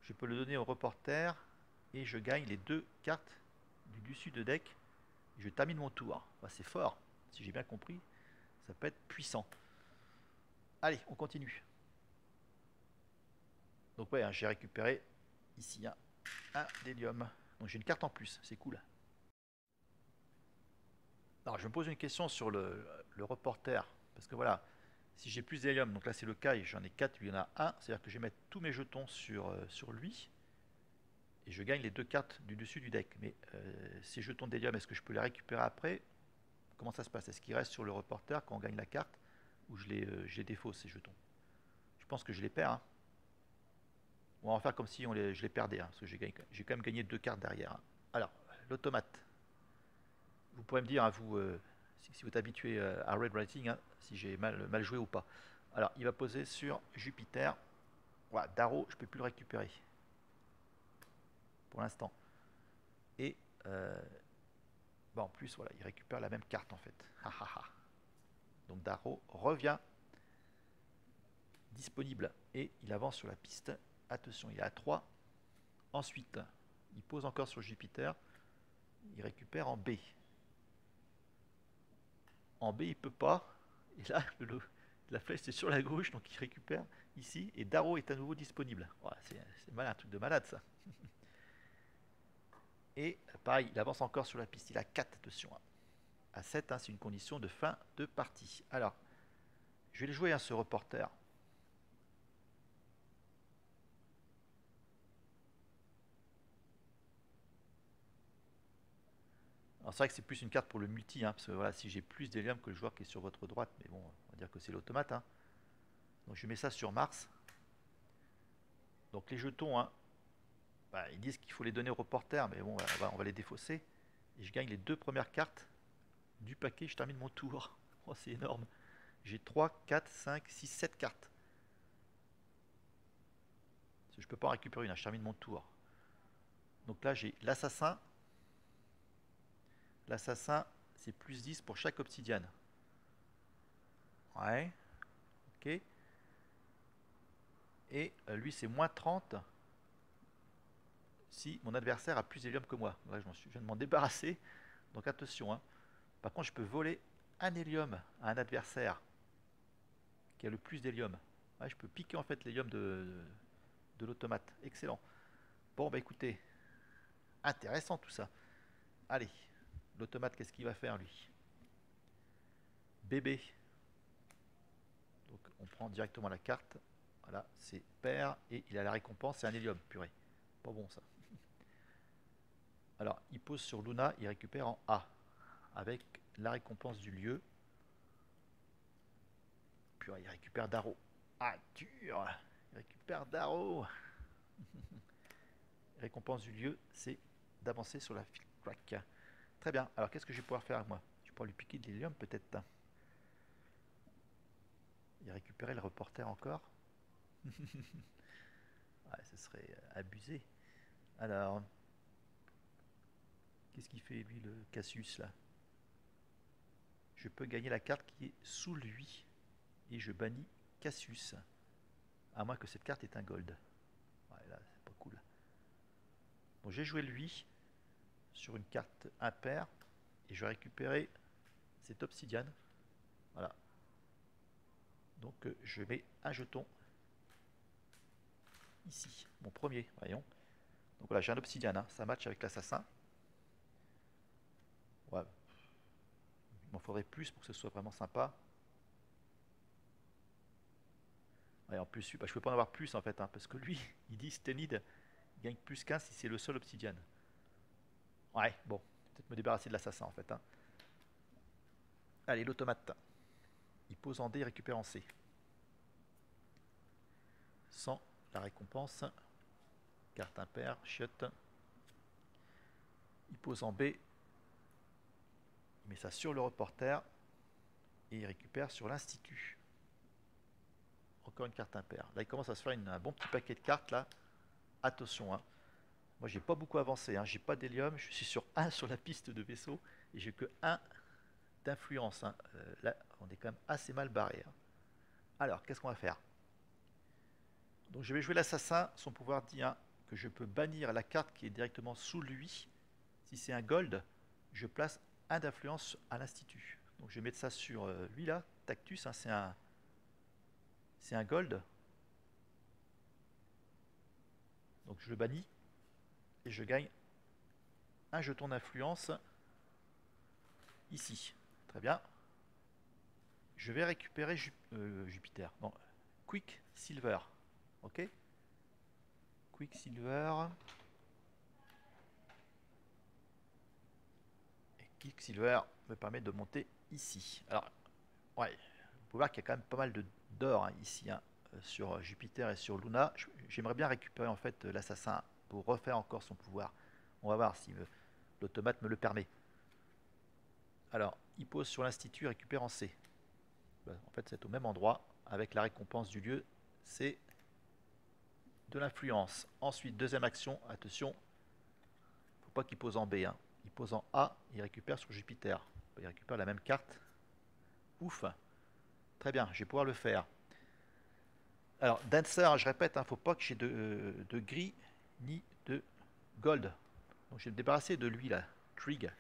Je peux le donner au reporter et je gagne les deux cartes du dessus de deck. Je termine mon tour. Enfin, c'est fort, si j'ai bien compris. Ça peut être puissant. Allez, on continue. Donc ouais, hein, j'ai récupéré ici un d'hélium. Donc j'ai une carte en plus, c'est cool. Alors je me pose une question sur le reporter. Parce que voilà, si j'ai plus d'hélium, donc là c'est le cas et j'en ai 4, lui il y en a un. C'est-à-dire que je vais mettre tous mes jetons sur lui. Et je gagne les deux cartes du dessus du deck. Mais ces jetons d'hélium, est-ce que je peux les récupérer après? Comment ça se passe? Est-ce qu'ils restent sur le reporter quand on gagne la carte? Ou je les défausse ces jetons? Je pense que je les perds, hein. On va faire comme si je les perdais, hein, parce que j'ai quand même gagné deux cartes derrière, hein. Alors, l'automate. Vous pourrez me dire, hein, vous, si vous êtes habitué à Red Writing, hein, si j'ai mal joué ou pas. Alors, il va poser sur Jupiter. Voilà, Darrow, je ne peux plus le récupérer. Pour l'instant. Et, bah, en plus, voilà, il récupère la même carte en fait. Donc Darrow revient disponible et il avance sur la piste. Attention, il est à 3. Ensuite, il pose encore sur Jupiter. Il récupère en B. En B, il peut pas. Et là, la flèche est sur la gauche, donc il récupère ici. Et Darrow est à nouveau disponible. Voilà, c'est mal, un truc de malade ça. Et pareil, il avance encore sur la piste. Il a 4, attention, hein. À 7, hein, c'est une condition de fin de partie. Alors, je vais le jouer, hein, ce reporter. Alors c'est vrai que c'est plus une carte pour le multi, hein, parce que voilà, si j'ai plus d'hélium que le joueur qui est sur votre droite, mais bon, on va dire que c'est l'automate, hein. Donc je mets ça sur Mars. Donc les jetons, hein, bah, ils disent qu'il faut les donner au reporter, mais bon, on va les défausser. Et je gagne les deux premières cartes du paquet, je termine mon tour. Oh, c'est énorme. J'ai 3, 4, 5, 6, 7 cartes. Parce que je peux pas en récupérer une, hein, je termine mon tour. Donc là j'ai l'assassin. L'assassin, c'est plus 10 pour chaque obsidiane. Ouais, ok. Et lui c'est moins 30 si mon adversaire a plus d'hélium que moi. Là, je viens de m'en débarrasser. Donc attention, hein. Par contre, je peux voler un hélium à un adversaire qui a le plus d'hélium. Ouais, je peux piquer en fait l'hélium de l'automate. Excellent. Bon, bah écoutez, intéressant tout ça. Allez, l'automate, qu'est-ce qu'il va faire lui? Bébé. Donc on prend directement la carte. Voilà, c'est père et il a la récompense, c'est un hélium, purée. Pas bon ça. Alors, il pose sur Luna, il récupère en A avec la récompense du lieu. purée, il récupère Darrow. Ah, dur. Il récupère Darrow. Récompense du lieu, c'est d'avancer sur la field track. Très bien. Alors, qu'est-ce que je vais pouvoir faire avec moi? Je vais pouvoir lui piquer de l'hélium, peut-être. Il récupérer le reporter encore. Ouais, ce serait abusé. Alors, qu'est-ce qu'il fait, lui, le Cassius, là? Je peux gagner la carte qui est sous lui. Et je bannis Cassius. À moins que cette carte est un gold. Ouais, là, c'est pas cool. Bon, j'ai joué lui sur une carte impair. Et je vais récupérer cette obsidiane. Voilà. Donc, je mets un jeton ici. Mon premier, voyons. Donc voilà, j'ai un obsidiane. Hein. Ça match avec l'assassin. Ouais. Il m'en faudrait plus pour que ce soit vraiment sympa. Ouais, en plus, bah, je peux pas en avoir plus en fait. Hein, parce que lui, il dit Stenid gagne plus 15 si c'est le seul obsidiane. Ouais, bon, peut-être me débarrasser de l'assassin en fait. Hein. Allez, l'automate. Il pose en D, il récupère en C. Sans la récompense. Carte impair, chiotte. Il pose en B. Il met ça sur le reporter. Et il récupère sur l'institut. Encore une carte impair. Là, il commence à se faire un bon petit paquet de cartes là. Attention, hein. Moi, j'ai pas beaucoup avancé. Hein. J'ai pas d'hélium. Je suis sur 1 sur la piste de vaisseau. Et j'ai que 1 d'influence. Hein. Là, on est quand même assez mal barré. Hein. Alors, qu'est-ce qu'on va faire? Donc, je vais jouer l'assassin. Son pouvoir dit hein, que je peux bannir la carte qui est directement sous lui. Si c'est un gold, je place 1 d'influence à l'institut. Donc, je vais mettre ça sur lui là. Tactus, hein, c'est un gold. Donc, je le bannis. Et je gagne un jeton d'influence ici. Très bien. Je vais récupérer Jupiter. Non, Quick Silver. Ok. Quick Silver. Et Quick Silver me permet de monter ici. Alors, ouais, vous pouvez voir qu'il y a quand même pas mal d'or hein, ici hein, sur Jupiter et sur Luna. J'aimerais bien récupérer en fait l'assassin pour refaire encore son pouvoir. On va voir si l'automate me le permet. Alors, il pose sur l'institut, récupère en C. En fait, c'est au même endroit avec la récompense du lieu. C'est de l'influence. Ensuite, deuxième action, attention, faut pas qu'il pose en B. Hein. Il pose en A, il récupère sur Jupiter. Il récupère la même carte. Ouf. Très bien, je vais pouvoir le faire. Alors, Dancer, je répète, hein, faut pas que j'ai de gris ni de gold. Donc je vais me débarrasser de lui là. Trig.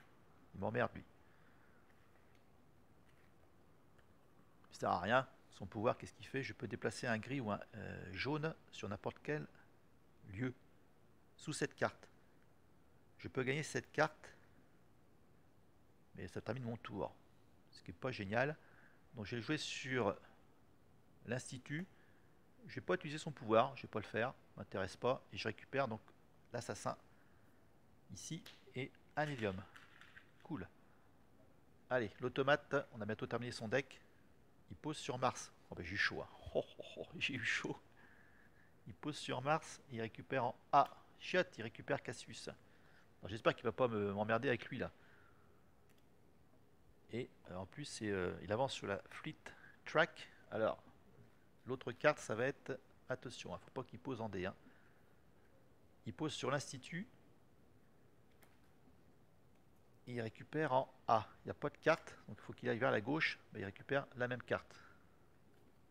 Il m'emmerde lui. Ça sert à rien. Son pouvoir, qu'est-ce qu'il fait? Je peux déplacer un gris ou un jaune sur n'importe quel lieu sous cette carte. Je peux gagner cette carte, mais ça termine mon tour. Ce qui n'est pas génial. Donc je vais jouer sur l'institut. Je vais pas utiliser son pouvoir, je vais pas le faire, m'intéresse pas. Et je récupère donc l'assassin ici et un hélium. Cool. Allez, l'automate, on a bientôt terminé son deck. Il pose sur Mars. Oh ben j'ai eu chaud. Hein. Oh, oh, oh, j'ai eu chaud. Il pose sur Mars, il récupère en A. Chiotte, il récupère Cassius. J'espère qu'il va pas m'emmerder avec lui là. Et en plus, il avance sur la Fleet Track. Alors, l'autre carte, ça va être... Attention, il ne faut pas qu'il pose en D. Hein. Il pose sur l'Institut. Et il récupère en A. Il n'y a pas de carte, donc il faut qu'il aille vers la gauche. Ben, il récupère la même carte.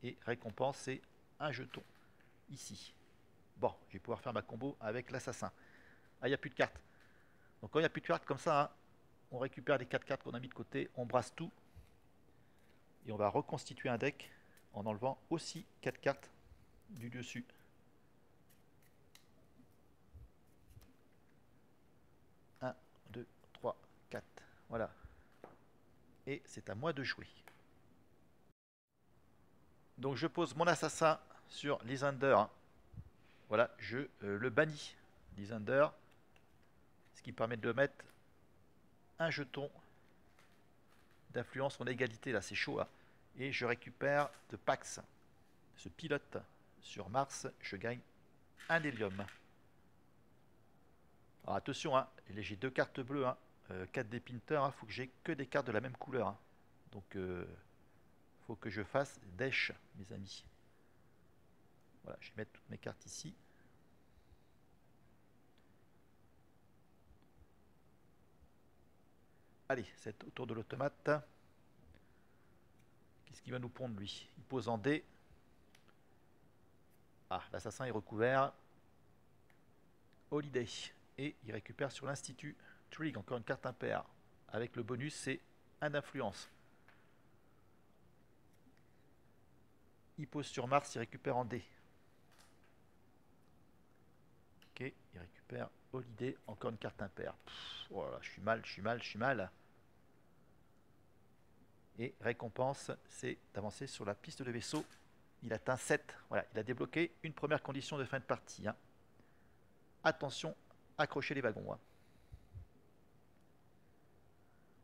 Et récompense, c'est un jeton. Ici. Bon, je vais pouvoir faire ma combo avec l'assassin. Ah, il n'y a plus de cartes. Donc quand il n'y a plus de cartes comme ça, hein, on récupère les 4 cartes qu'on a mis de côté, on brasse tout. Et on va reconstituer un deck en enlevant aussi 4 cartes du dessus. Un, 2, 3, 4. Voilà. Et c'est à moi de jouer. Donc je pose mon assassin sur Lysander. Hein. Voilà, je le bannis. Lysander. Ce qui permet de mettre un jeton d'influence en égalité. Là, c'est chaud. Hein. Et je récupère de Pax. Ce pilote sur Mars, je gagne un hélium. Alors attention, hein, j'ai deux cartes bleues, hein, 4 des Pinter, il faut que j'ai que des cartes de la même couleur. Hein. Donc faut que je fasse dèche, mes amis. Voilà, je vais mettre toutes mes cartes ici. Allez, c'est autour de l'automate. Qu'est-ce qu'il va nous pondre lui? Il pose en D. Ah, l'assassin est recouvert. Holiday. Et il récupère sur l'Institut Trig, encore une carte impair. Avec le bonus, c'est un d'influence. Il pose sur Mars, il récupère en D. Ok, il récupère Holiday, encore une carte impair. Voilà, je suis mal, je suis mal, je suis mal. Et récompense, c'est d'avancer sur la piste de vaisseau. Il atteint 7. Voilà, il a débloqué une première condition de fin de partie. Hein. Attention, accrochez les wagons. Hein.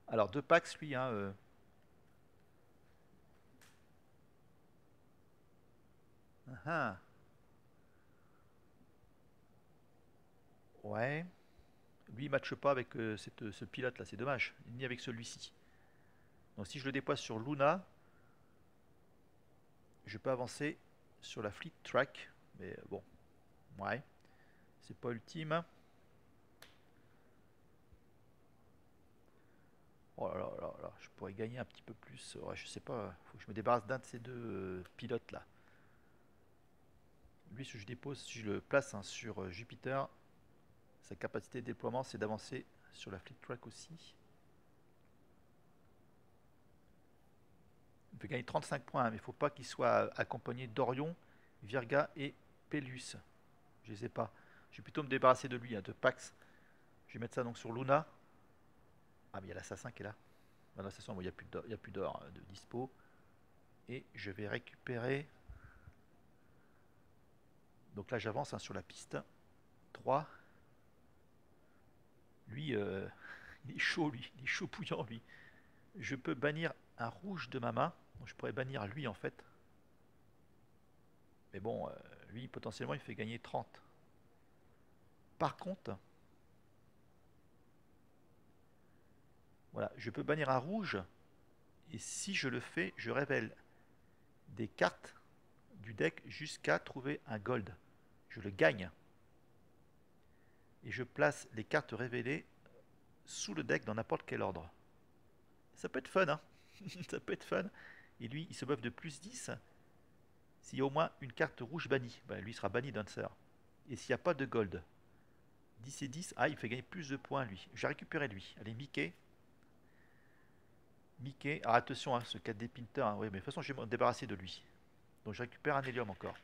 Alors, deux Pax, lui. Hein, Ouais. Lui, il matche pas avec ce pilote là, c'est dommage. Ni avec celui-ci. Donc si je le déploie sur Luna, je peux avancer sur la Fleet Track. Mais bon, ouais. C'est pas ultime. Oh là là là là, je pourrais gagner un petit peu plus. Ouais, je sais pas, faut que je me débarrasse d'un de ces deux pilotes là. Lui, si je dépose, si je le place hein, sur Jupiter, sa capacité de déploiement, c'est d'avancer sur la Fleet Track aussi. Il peut gagner 35 points, hein, mais il ne faut pas qu'il soit accompagné d'Orion, Virga et Pelius. Je ne les ai pas. Je vais plutôt me débarrasser de lui, hein, de Pax. Je vais mettre ça donc sur Luna. Ah, mais il y a l'assassin qui est là. Ah, l'assassin, bon, il n'y a plus d'or de dispo. Et je vais récupérer. Donc là, j'avance hein, sur la piste. 3. Lui, il est chaud, lui. Il est chaud bouillant, lui. Je peux bannir un rouge de ma main. Donc je pourrais bannir lui, en fait. Mais bon, lui, potentiellement, il fait gagner 30. Par contre, voilà, je peux bannir un rouge. Et si je le fais, je révèle des cartes du deck jusqu'à trouver un gold. Je le gagne. Et je place les cartes révélées sous le deck dans n'importe quel ordre. Ça peut être fun, hein. Ça peut être fun. Et lui, il se buff de plus 10 s'il y a au moins une carte rouge bannie. Ben, lui sera banni Dancer. Et s'il n'y a pas de gold, 10 et 10, ah, il fait gagner plus de points lui. Je vais récupérer lui. Allez, Mickey. Mickey. Ah, attention, hein, ce 4D Pinter. Hein, oui, mais de toute façon, je vais me débarrasser de lui. Donc je récupère un hélium encore.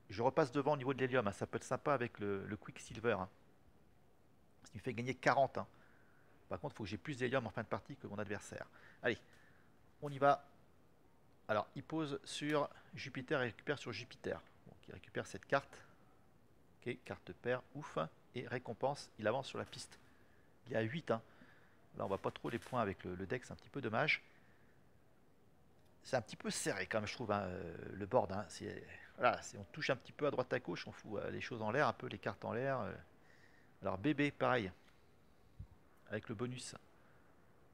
Je repasse devant au niveau de l'hélium. Hein. Ça peut être sympa avec le Quicksilver. Hein. Il me fait gagner 40. Hein. Par contre, il faut que j'ai plus d'hélium en fin de partie que mon adversaire. Allez, on y va. Alors, il pose sur Jupiter et récupère sur Jupiter. Donc, il récupère cette carte. Ok, carte paire, ouf. Et récompense, il avance sur la piste. Il y a 8. Hein. Là, on voit pas trop les points avec le deck, c'est un petit peu dommage. C'est un petit peu serré quand même, je trouve, hein, le board. Hein. Voilà, on touche un petit peu à droite à gauche, on fout les choses en l'air, un peu les cartes en l'air. Alors, BB, pareil, avec le bonus.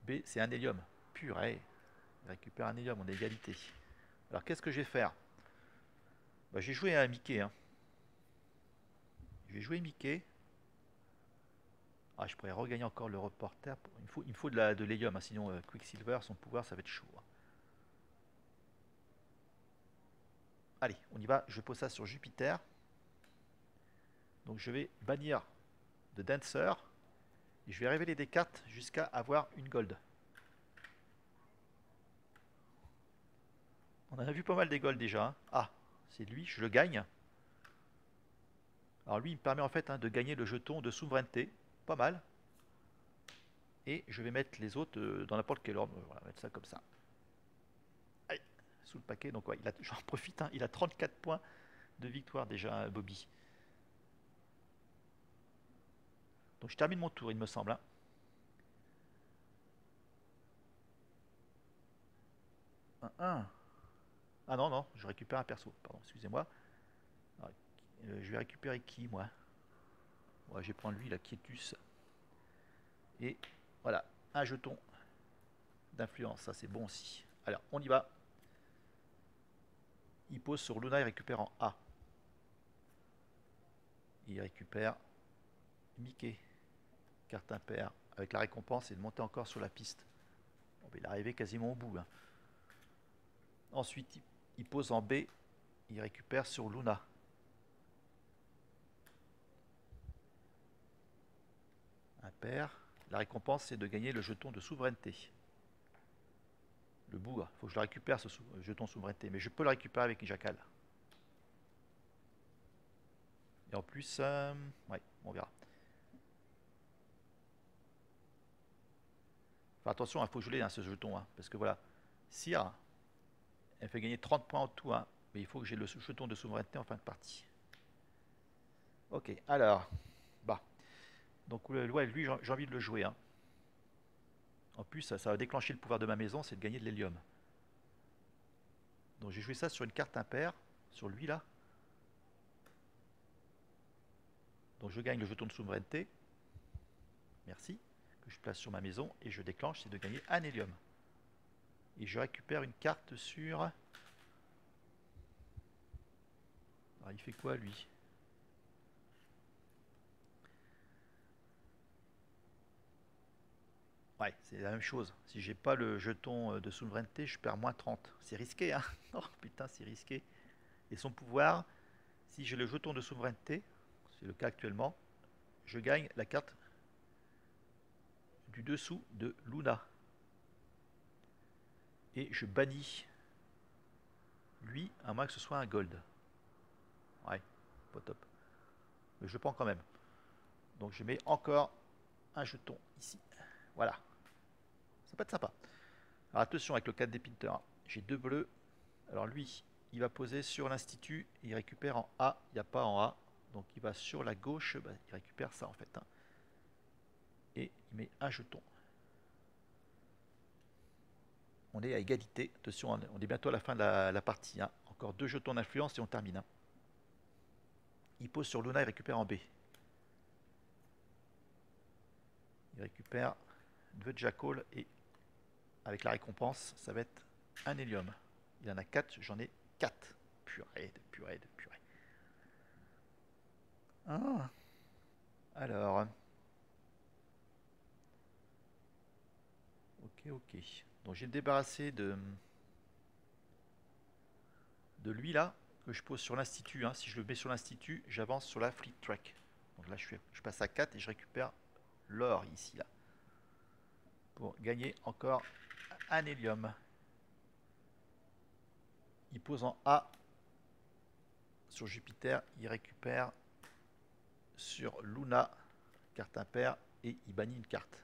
B, c'est un hélium. Purée. Il récupère un hélium, on est égalité. Alors, qu'est-ce que je vais faire? Bah, j'ai joué à Mickey. Hein. Je vais jouer Mickey. Ah, je pourrais regagner encore le reporter. Il me faut de l'hélium, hein, sinon Quicksilver, son pouvoir, ça va être chaud. Hein. Allez, on y va. Je pose ça sur Jupiter. Donc je vais bannir de Dancer. Et je vais révéler des cartes jusqu'à avoir une gold. On en a vu pas mal des gold déjà. Hein. Ah, c'est lui, je le gagne. Alors lui, il me permet en fait hein, de gagner le jeton de souveraineté. Pas mal. Et je vais mettre les autres dans n'importe quel ordre. Voilà, mettre ça comme ça. Allez, sous le paquet. Donc ouais, j'en profite. Hein, il a 34 points de victoire déjà, Bobby. Donc je termine mon tour, il me semble. Hein. 1. Ah non, non, je récupère un perso. Pardon, excusez-moi. Je vais récupérer qui, moi? Ouais, je vais prendre lui, la Quietus. Et voilà, un jeton d'influence. Ça, c'est bon aussi. Alors, on y va. Il pose sur Luna, il récupère en A. Il récupère Mickey. Carte impair. Avec la récompense et de monter encore sur la piste. Bon, il est arrivé quasiment au bout. Hein. Ensuite, il pose en B. Il récupère sur Luna. Impair. La récompense, c'est de gagner le jeton de souveraineté. Le bout, il faut que je le récupère, ce jeton souveraineté. Mais je peux le récupérer avec Jackal. Et en plus, ouais, on verra. Enfin, attention, il faut que je l'ai, hein, ce jeton. Hein, parce que voilà, Sire, elle fait gagner 30 points en tout. Hein, mais il faut que j'ai le jeton de souveraineté en fin de partie. Ok, alors. Bah. Donc, ouais, lui, j'ai envie de le jouer. Hein. En plus, ça va déclencher le pouvoir de ma maison, c'est de gagner de l'hélium. Donc, j'ai joué ça sur une carte impair. Sur lui, là. Donc, je gagne le jeton de souveraineté. Merci. Que je place sur ma maison. Et je déclenche, c'est de gagner un hélium. Et je récupère une carte sur... Alors, il fait quoi, lui? Ouais, c'est la même chose. Si j'ai pas le jeton de souveraineté, je perds moins 30. C'est risqué, hein? Oh putain, c'est risqué. Et son pouvoir, si j'ai le jeton de souveraineté, c'est le cas actuellement, je gagne la carte du dessous de Luna. Et je bannis lui, à moins que ce soit un gold. Ouais, pas top. Mais je le prends quand même. Donc je mets encore un jeton ici. Voilà. Ça peut être sympa. Alors attention avec le 4 des Pinter. J'ai deux bleus. Alors lui, il va poser sur l'institut. Il récupère en A. Il n'y a pas en A. Donc il va sur la gauche. Bah, il récupère ça en fait. Hein. Et il met un jeton. On est à égalité. Attention, on est bientôt à la fin de la partie. Hein. Encore deux jetons d'influence et on termine. Hein. Il pose sur Luna. Il récupère en B. Il récupère deux Jackal et avec la récompense, ça va être un hélium. Il en a 4, j'en ai 4. Purée de purée de purée. Ah, alors. Ok, ok. Donc j'ai débarrassé de lui là, que je pose sur l'institut. Hein. Si je le mets sur l'institut, j'avance sur la fleet track. Donc là, je passe à 4 et je récupère l'or ici là. Pour gagner encore un hélium. Il pose en A sur Jupiter, il récupère sur Luna, carte impair, et il bannit une carte.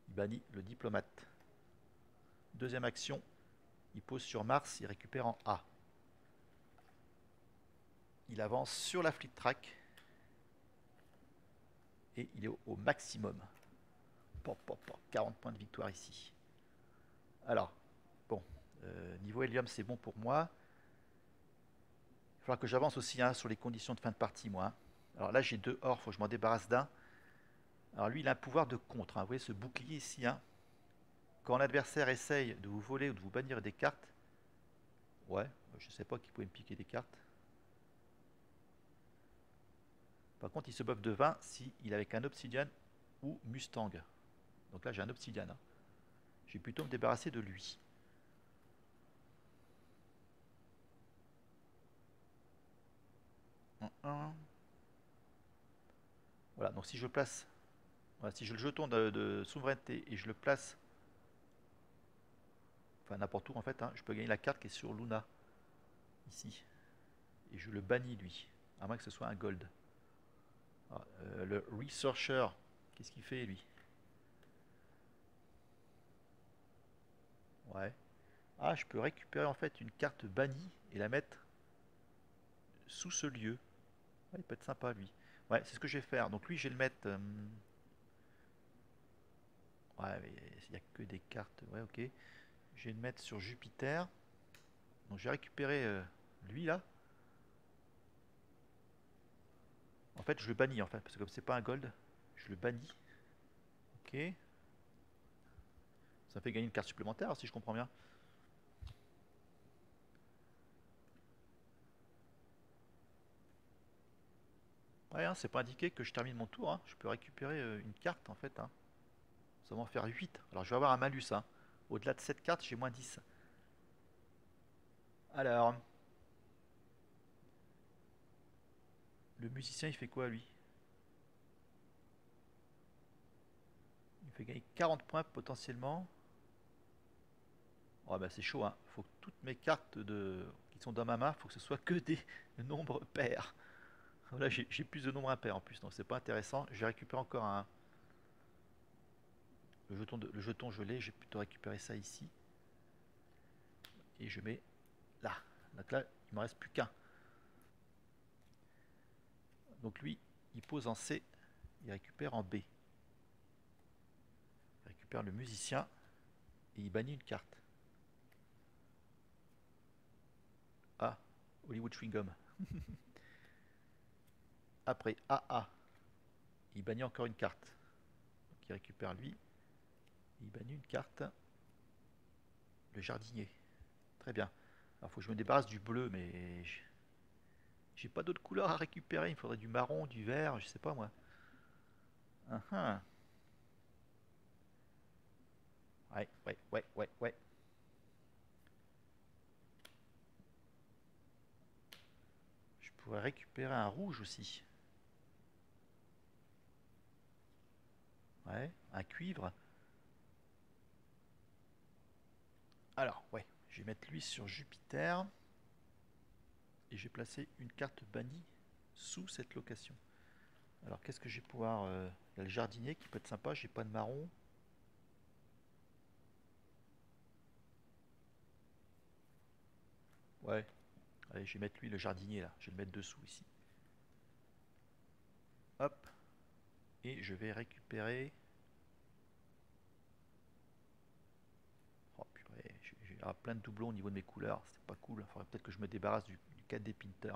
Il bannit le diplomate. Deuxième action, il pose sur Mars, il récupère en A. Il avance sur la fleet track et il est au maximum. 40 points de victoire ici. Alors, bon, niveau hélium, c'est bon pour moi. Il va falloir que j'avance aussi hein, sur les conditions de fin de partie, moi. Hein. Alors là, j'ai deux or, il faut que je m'en débarrasse d'un. Alors lui, il a un pouvoir de contre. Hein. Vous voyez ce bouclier ici. Hein. Quand l'adversaire essaye de vous voler ou de vous bannir des cartes, ouais, je sais pas qui pouvait me piquer des cartes. Par contre, il se buff de 20 si il est avec un Obsidian ou Mustang. Donc là, j'ai un Obsidian. Hein. Je vais plutôt me débarrasser de lui. Voilà, donc si je place, voilà, si je le jeton de souveraineté et je le place, enfin n'importe où en fait, hein, je peux gagner la carte qui est sur Luna, ici. Et je le bannis lui, à moins que ce soit un gold. Ah, le Researcher, qu'est-ce qu'il fait lui? Ouais. Ah, je peux récupérer en fait une carte bannie et la mettre sous ce lieu. Ouais, il peut être sympa lui. Ouais, c'est ce que je vais faire. Donc lui, je vais le mettre. Ouais, mais il n'y a que des cartes. Ouais, ok. Je vais le mettre sur Jupiter. Donc j'ai récupéré lui là. En fait, je le bannis en fait, parce que comme c'est pas un gold, je le bannis. Ok. Ça fait gagner une carte supplémentaire si je comprends bien. Ouais, hein, c'est pas indiqué que je termine mon tour. Hein. Je peux récupérer une carte en fait. Hein. Ça va en faire 8. Alors je vais avoir un malus. Hein. Au-delà de cette carte, j'ai moins 10. Alors, le musicien il fait quoi lui? Il fait gagner 40 points potentiellement. Oh bah c'est chaud, hein. Faut que toutes mes cartes qui sont dans ma main, faut que ce soit que des nombres pairs. Là j'ai plus de nombres impairs en plus, donc c'est pas intéressant. Je vais récupérer encore le jeton je l'ai, j'ai plutôt récupérer ça ici. Et je mets là. Donc là, il me reste plus qu'un. Donc lui, il pose en C, il récupère en B. Il récupère le musicien et il bannit une carte. Ah, Hollywood Chewing Gum. Après AA, il bannit encore une carte. Donc il récupère lui, il bannit une carte. Le jardinier. Très bien. Alors faut que je me débarrasse du bleu, mais j'ai pas d'autres couleurs à récupérer. Il me faudrait du marron, du vert, je sais pas moi. Uh -huh. Ouais, ouais, ouais, ouais, ouais. Je pourrais récupérer un rouge aussi. Ouais, un cuivre. Alors, ouais, je vais mettre lui sur Jupiter. Et je vais placer une carte bannie sous cette location. Alors, qu'est-ce que je vais pouvoir... Il y a le jardinier qui peut être sympa. J'ai pas de marron. Ouais. Allez, je vais mettre lui, le jardinier, là. Je vais le mettre dessous, ici. Hop. Et je vais récupérer... Oh purée, j'ai plein de doublons au niveau de mes couleurs, c'est pas cool. Il faudrait peut-être que je me débarrasse du 4D Pinter.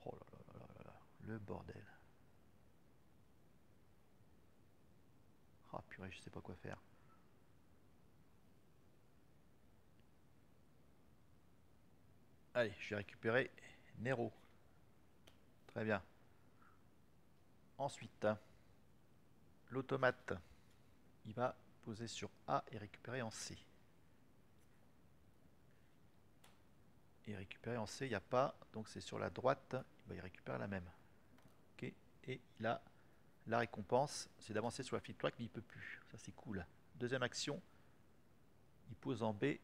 Oh là là là là là, le bordel. Ah purée, je sais pas quoi faire. Allez, je vais récupérer Nero. Très bien. Ensuite, l'automate, il va poser sur A et récupérer en C. Et récupérer en C, il n'y a pas, donc c'est sur la droite, il va y récupérer la même. Ok, et là, la récompense, c'est d'avancer sur la flip track, mais il peut plus. Ça c'est cool. Deuxième action, il pose en B et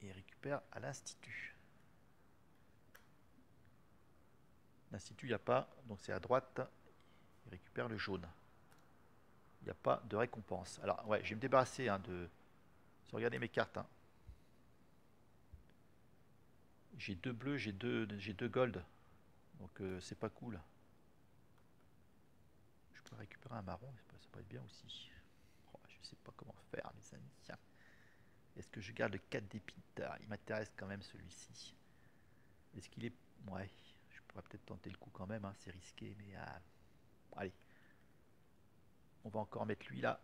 il récupère à l'Institut. L'Institut, il n'y a pas, donc c'est à droite, il récupère le jaune. Il n'y a pas de récompense. Alors, ouais, je vais me débarrasser de. Si vous regardez mes cartes, hein, j'ai deux bleus, j'ai deux gold. Donc, c'est pas cool. Je peux récupérer un marron, ça peut être bien aussi. Oh, je sais pas comment faire, mes amis. Est-ce que je garde le 4 des Pinter? Il m'intéresse quand même celui-ci. Est-ce qu'il est. Ouais, je pourrais peut-être tenter le coup quand même, hein, c'est risqué, mais. Allez, on va encore mettre lui là.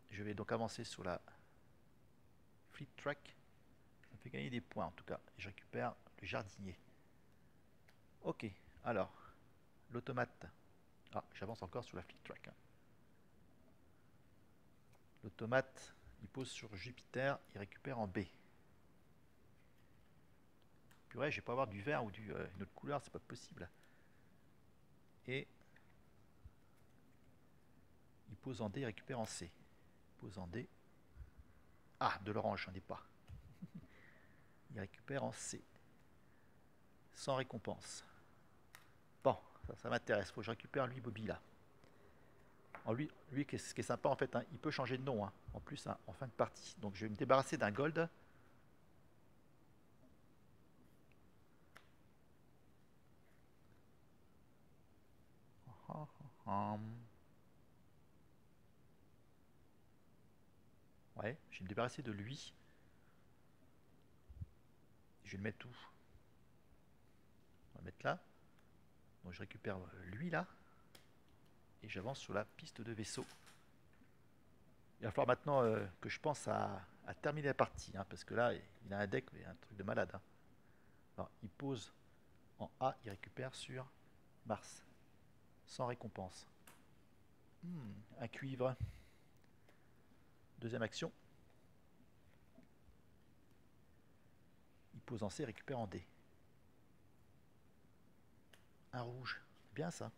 Je vais donc avancer sur la Fleet Track. Ça me fait gagner des points en tout cas. Et je récupère le jardinier. Ok, alors, l'automate. Ah, j'avance encore sur la Fleet Track. Hein. L'automate, il pose sur Jupiter, il récupère en B. Purée, je vais pas avoir du vert ou une autre couleur, c'est pas possible. Et il pose en D, il récupère en C. Il pose en D. Ah, de l'orange, j'en ai pas. Il récupère en C. Sans récompense. Bon, ça m'intéresse. Faut que je récupère lui, Bobby, là. Alors lui, ce qui est sympa, en fait, hein, il peut changer de nom, hein, en plus, hein, en fin de partie. Donc je vais me débarrasser d'un gold. Ouais, je vais me débarrasser de lui. Je vais le mettre où? On va le mettre là. Donc je récupère lui là. Et j'avance sur la piste de vaisseau. Il va falloir maintenant que je pense à terminer la partie. Hein, parce que là, il a un deck, mais un truc de malade. Hein. Alors, il pose en A, il récupère sur Mars. Sans récompense. Un cuivre. Deuxième action. Il pose en C, il récupère en D. Un rouge. Bien ça.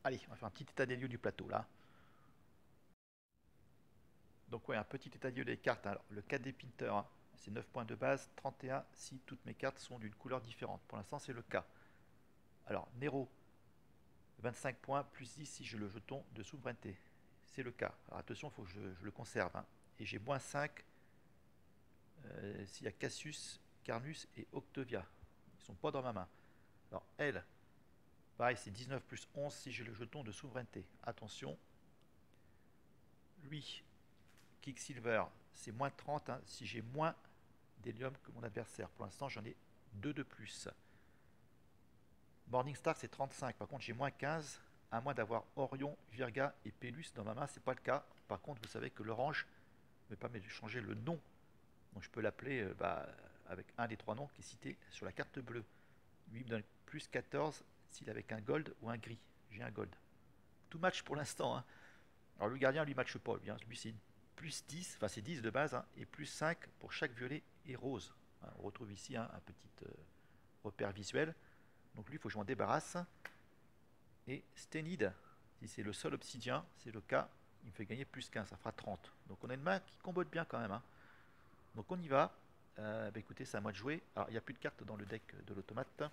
Allez, on va faire un petit état des lieux du plateau là. Donc ouais, un petit état des lieux des cartes. Alors, le KD Pinter, hein, c'est 9 points de base, 31 si toutes mes cartes sont d'une couleur différente. Pour l'instant, c'est le cas. Alors, Nero, 25 points, plus 10 si j'ai le jeton de souveraineté. C'est le cas. Alors attention, il faut que je le conserve. Hein. Et j'ai moins 5 s'il y a Cassius, Carnus et Octavia. Ils ne sont pas dans ma main. Alors, elle, pareil, c'est 19 plus 11 si j'ai le jeton de souveraineté. Attention. Lui, Kicksilver, c'est moins 30 hein, si j'ai moins d'hélium que mon adversaire. Pour l'instant, j'en ai 2 de plus. Morningstar, c'est 35. Par contre, j'ai moins 15, à moins d'avoir Orion, Virga et Pélus dans ma main. C'est pas le cas. Par contre, vous savez que l'orange me permet de changer le nom. Donc, je peux l'appeler avec un des 3 noms qui est cité sur la carte bleue. Lui, il me donne plus 14 s'il est avec un gold ou un gris. J'ai un gold. Tout match pour l'instant. Hein. Alors, le gardien, lui, match pas. Lui, hein. Lui c'est plus 10, enfin, c'est 10 de base, hein, et plus 5 pour chaque violet et rose. Hein, on retrouve ici hein, un petit repère visuel. Donc lui, il faut que je m'en débarrasse. Et Stenid, si c'est le seul obsidien, c'est le cas, il me fait gagner plus 15, ça fera 30. Donc on a une main qui combote bien quand même. Hein. Donc on y va. Bah écoutez, c'est à moi de jouer. Alors il n'y a plus de cartes dans le deck de l'automate.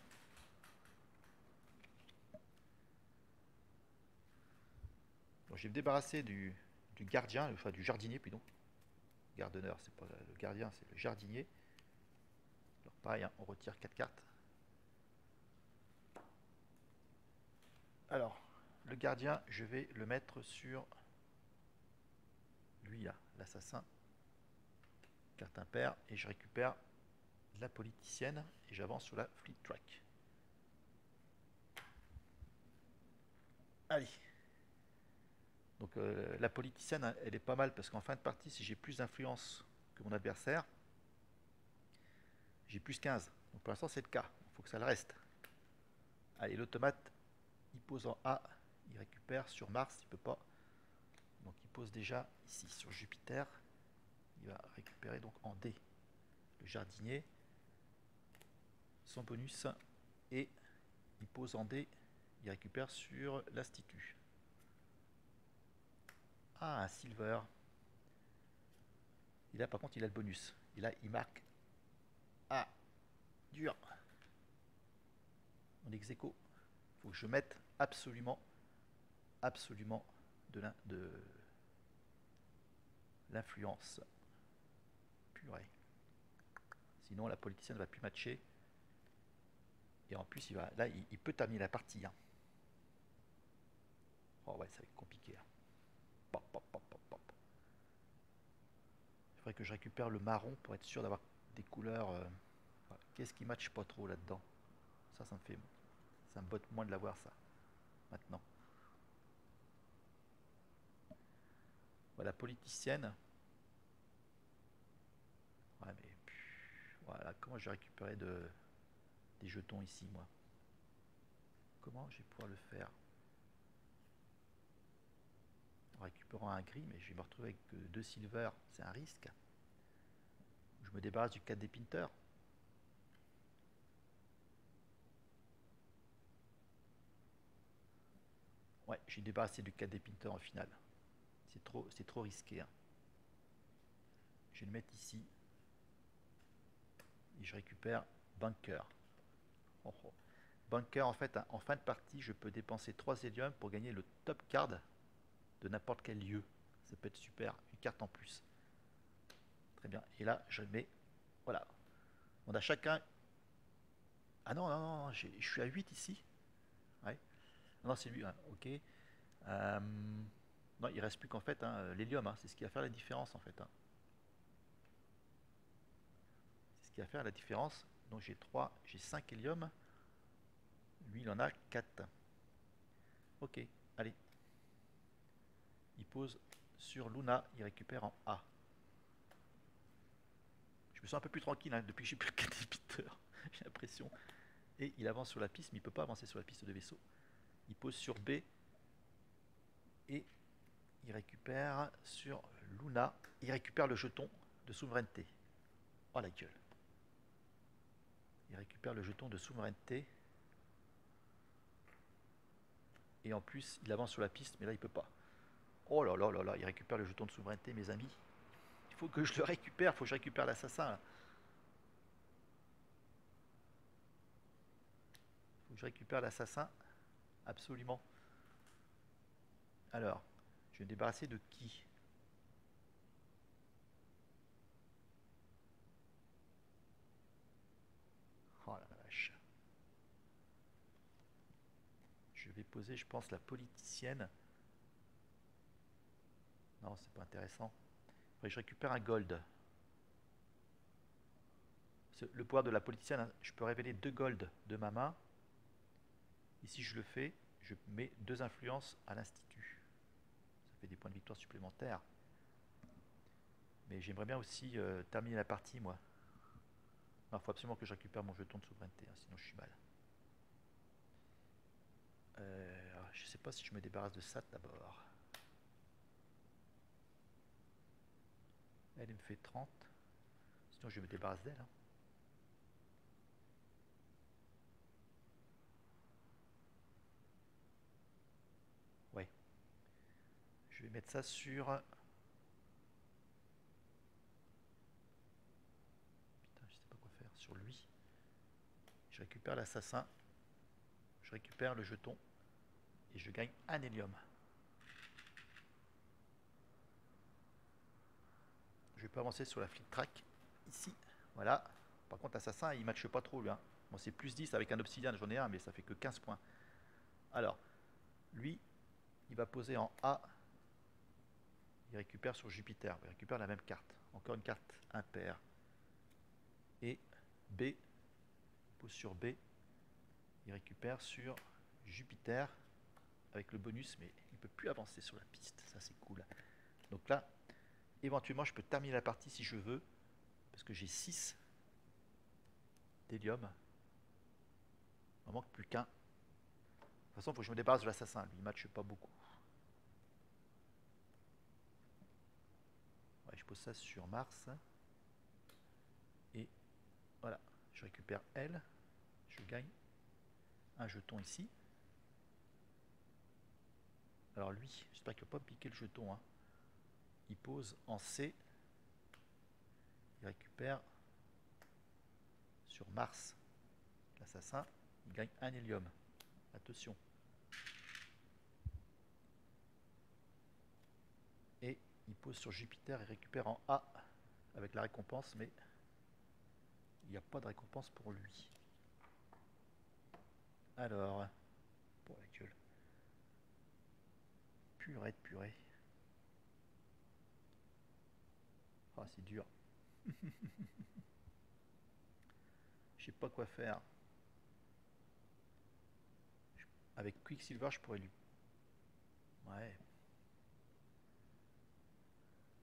Donc je vais me débarrasser du gardien, enfin du jardinier plutôt. Gardeneur, c'est pas le gardien, c'est le jardinier. Alors pareil, hein, on retire 4 cartes. Alors, le gardien, je vais le mettre sur lui là, l'assassin. Carte impair, et je récupère la politicienne et j'avance sur la fleet track. Allez. Donc la politicienne, elle est pas mal parce qu'en fin de partie, si j'ai plus d'influence que mon adversaire, j'ai plus 15. Donc pour l'instant, c'est le cas. Il faut que ça le reste. Allez, l'automate, il pose en A, il récupère sur Mars, il peut pas. Donc il pose déjà ici sur Jupiter. Il va récupérer donc en D le jardinier, son bonus, et il pose en D, il récupère sur l'Institut. Ah, un Silver. Et là, par contre, il a le bonus. Et là, il marque. Ah, dur. On ex aequo. Il faut que je mette absolument, absolument de l'influence. Purée. Sinon, la politicienne ne va plus matcher. Et en plus, là, il peut terminer la partie. Hein. Oh ouais, ça va être compliqué. Hein. Pop, pop, pop, pop, pop. Il faudrait que je récupère le marron pour être sûr d'avoir des couleurs. Voilà. Qu'est-ce qui matche pas trop là-dedans? Ça me fait. Ça me botte moins de l'avoir, ça. Maintenant. Voilà, politicienne. Ouais, mais. Voilà, comment je vais récupérer des jetons ici, moi? Comment je vais pouvoir le faire? En récupérant un gris, mais je vais me retrouver avec 2 silver, c'est un risque. Je me débarrasse du 4 des Pinter. Ouais, j'ai débarrassé du 4 des Pinter en finale. C'est trop risqué. Hein. Je vais le mettre ici. Et je récupère Bunker. Oh, oh. Bunker, en fait, hein, en fin de partie, je peux dépenser 3 héliums pour gagner le top card de n'importe quel lieu. Ça peut être super, une carte en plus. Très bien. Et là, je mets. Voilà. On a chacun. Ah non, non, non, je suis à 8 ici. Ouais. Non, c'est lui, hein. Ok. Non, il reste plus qu'en fait hein, l'hélium, hein, c'est ce qui va faire la différence en fait. Hein. qui va faire la différence. Donc j'ai 3, j'ai 5 hélium. Lui, il en a 4. Ok, allez. Il pose sur Luna, il récupère en A. Je me sens un peu plus tranquille hein, depuis que j'ai plus le débiteur, j'ai l'impression. Et il avance sur la piste, mais il ne peut pas avancer sur la piste de vaisseau. Il pose sur B et il récupère sur Luna. Il récupère le jeton de souveraineté. Oh la gueule. Il récupère le jeton de souveraineté. Et en plus, il avance sur la piste, mais là, il peut pas. Oh là là là là, il récupère le jeton de souveraineté, mes amis. Il faut que je le récupère, il faut que je récupère l'assassin. Il faut que je récupère l'assassin. Absolument. Alors, je vais me débarrasser de qui? Oh la vache. Je vais poser, je pense, la politicienne. Non, c'est pas intéressant. Faudrait que je récupère un gold. Le pouvoir de la politicienne, hein, je peux révéler 2 gold de ma main. Et si je le fais, je mets 2 influences à l'institut. Ça fait des points de victoire supplémentaires. Mais j'aimerais bien aussi terminer la partie, moi. Il faut absolument que je récupère mon jeton de souveraineté, hein, sinon je suis mal. Je sais pas si je me débarrasse de ça d'abord. Elle me fait 30. Sinon je me débarrasse d'elle. Hein. Ouais. Je vais mettre ça sur... Putain, je sais pas quoi faire. Sur lui. Je récupère l'assassin. Je récupère le jeton. Et je gagne un hélium. Je peux avancer sur la flic track. Ici. Voilà. Par contre, l'assassin, il matche pas trop, lui. Hein. Bon, c'est plus 10 avec un obsidian, j'en ai un, mais ça fait que 15 points. Alors, lui, il va poser en A. Il récupère sur Jupiter. Il récupère la même carte. Encore une carte impaire. Et B, il pose sur B. Il récupère sur Jupiter avec le bonus, mais il ne peut plus avancer sur la piste. Ça, c'est cool. Donc là, éventuellement, je peux terminer la partie si je veux. Parce que j'ai 6 d'hélium. Il m'en manque plus qu'un. De toute façon, il faut que je me débarrasse de l'assassin. Lui, il ne matche pas beaucoup. Ouais, je pose ça sur Mars. Et voilà, je récupère elle. Je gagne un jeton ici. Alors lui, j'espère qu'il ne va pas me piquer le jeton. Hein. Il pose en C. Il récupère sur Mars l'assassin. Il gagne un hélium. Attention. Et il pose sur Jupiter et récupère en A avec la récompense, mais il n'y a pas de récompense pour lui. Alors, pour la gueule. Purée de purée. Ah, c'est dur. Je sais pas quoi faire. Avec Quicksilver, je pourrais lui... Ouais.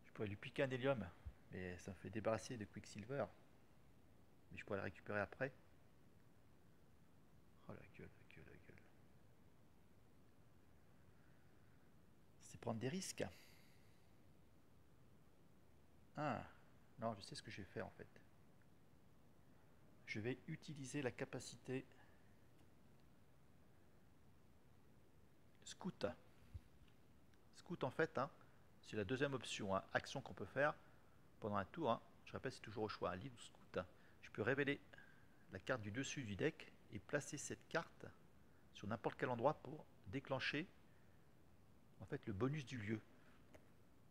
Je pourrais lui piquer un hélium, mais ça me fait débarrasser de Quicksilver. Mais je pourrais le récupérer après. Oh la gueule, la gueule, la gueule. C'est prendre des risques. Ah, non, je sais ce que je vais faire en fait. Je vais utiliser la capacité Scout. Scout en fait, hein, c'est la deuxième option, hein, action qu'on peut faire pendant un tour. Hein. Je répète, c'est toujours au choix, un livre ou Scout. Hein. Je peux révéler la carte du dessus du deck et placer cette carte sur n'importe quel endroit pour déclencher en fait le bonus du lieu.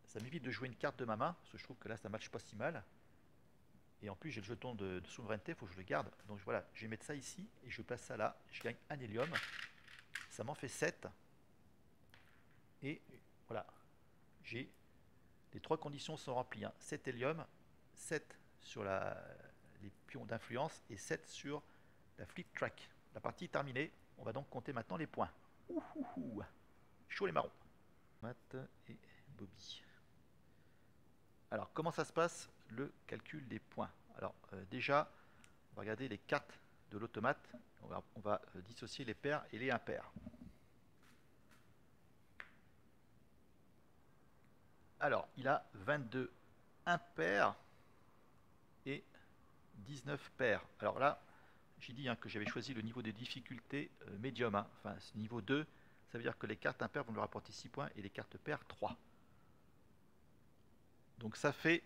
Ça m'évite de jouer une carte de ma main, parce que je trouve que là ça matche pas si mal. Et en plus j'ai le jeton de souveraineté, il faut que je le garde. Donc voilà, je vais mettre ça ici et je place ça là. Je gagne un hélium. Ça m'en fait 7. Et voilà, j'ai les 3 conditions sont remplies. Hein. 7 hélium, 7 sur la les pions d'influence et 7 sur la flip track. La partie est terminée. On va donc compter maintenant les points. Ouhouhou. Chaud les marrons. Matt et Bobby. Alors, comment ça se passe le calcul des points? Alors, déjà, on va regarder les cartes de l'automate. On va dissocier les pairs et les impairs. Alors, il a 22 impairs et 19 paires. Alors là, j'ai dit que j'avais choisi le niveau de difficulté médium. Enfin, niveau 2, ça veut dire que les cartes impaires vont lui rapporter 6 points et les cartes paires 3. Donc ça fait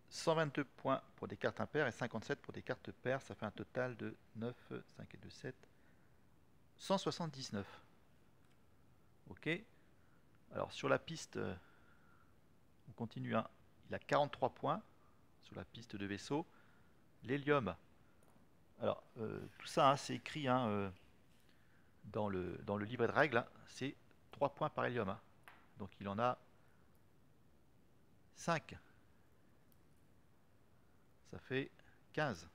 122 points pour des cartes impaires et 57 pour des cartes paires. Ça fait un total de 9, 5 et 2, 7, 179. Ok. Alors sur la piste, on continue. Il a 43 points sur la piste de vaisseau. L'hélium. Alors tout ça, c'est écrit dans le livret de règles. C'est 3 points par hélium. Donc il en a 5. Ça fait 15.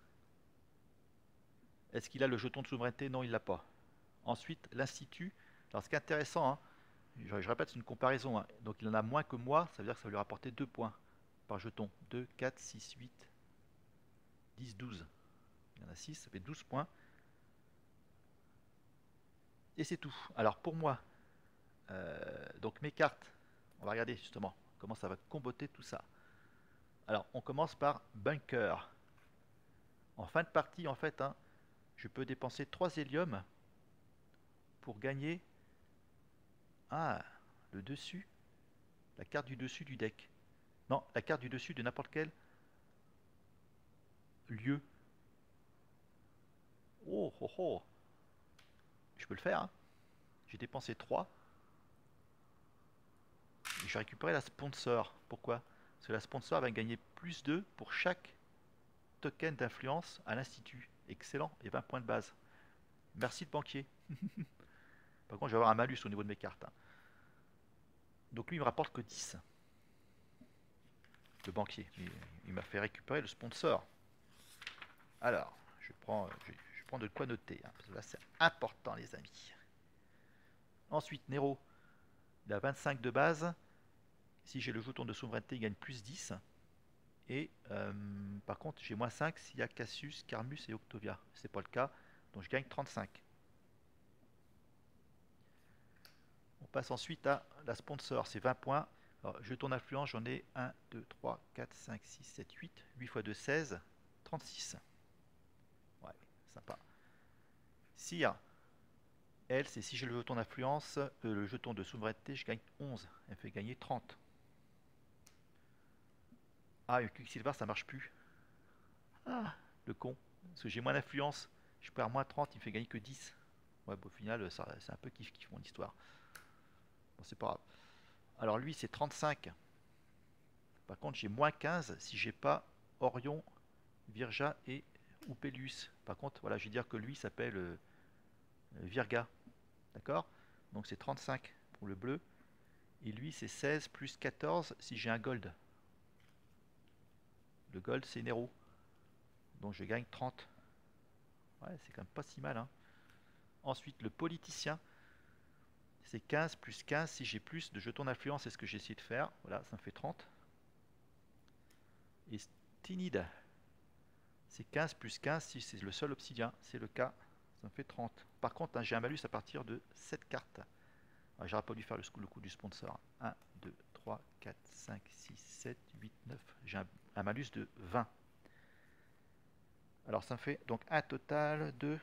Est-ce qu'il a le jeton de souveraineté? Non, il l'a pas. Ensuite, l'Institut. Alors, ce qui est intéressant, je répète, c'est une comparaison. Donc, il en a moins que moi. Ça veut dire que ça va lui rapporter 2 points par jeton. 2, 4, 6, 8, 10, 12. Il y en a 6, ça fait 12 points. Et c'est tout. Alors, pour moi, donc mes cartes, on va regarder justement comment ça va comboter tout ça. Alors, on commence par Bunker. En fin de partie, en fait, je peux dépenser 3 héliums pour gagner le dessus, la carte du dessus du deck. Non, la carte du dessus de n'importe quel lieu. Oh, oh, oh. Je peux le faire. J'ai dépensé 3. Et je vais récupérer la sponsor. Pourquoi? Parce que la sponsor va gagner plus 2 pour chaque token d'influence à l'institut. Excellent. Et 20 points de base. Merci le banquier. Par contre, je vais avoir un malus au niveau de mes cartes. Donc lui, il me rapporte que 10. Le banquier. Il m'a fait récupérer le sponsor. Alors, je prends de quoi noter. Parce que là, c'est important, les amis. Ensuite, Nero. Il a 25 de base. Si j'ai le jeton de souveraineté, il gagne plus 10. Et par contre, j'ai moins 5 s'il y a Cassius, Carmus et Octovia. C'est pas le cas, donc je gagne 35. On passe ensuite à la sponsor, c'est 20 points. Alors, jeton d'influence, j'en ai 1, 2, 3, 4, 5, 6, 7, 8. 8 x 2, 16. 36. Ouais, sympa. Sire, elle, c'est si j'ai le jeton d'influence, le jeton de souveraineté, je gagne 11. Elle fait gagner 30. Ah, le Quicksilver, ça marche plus. Ah, le con. Parce que j'ai moins d'influence. Je perds moins 30, il me fait gagner que 10. Ouais, bon, au final, c'est un peu kiff-kiff mon histoire. Bon, c'est pas grave. Alors lui, c'est 35. Par contre, j'ai moins 15 si j'ai pas Orion, Virja et Upelius. Par contre, voilà, je vais dire que lui s'appelle Virga. D'accord? Donc c'est 35 pour le bleu. Et lui, c'est 16 plus 14 si j'ai un gold. Le gold, c'est Nero. Donc je gagne 30. Ouais, c'est quand même pas si mal. Ensuite, le politicien. C'est 15 plus 15 si j'ai plus de jetons d'influence, c'est ce que j'ai essayé de faire. Voilà, ça me fait 30. Et Stinide, c'est 15 plus 15 si c'est le seul obsidien, c'est le cas, ça me fait 30. Par contre, j'ai un malus à partir de 7 cartes. J'aurais pas dû faire le coup du sponsor. 1, 2, 3, 4, 5, 6, 7, 8, 9. J'ai un malus de 20. Alors ça me fait donc un total de...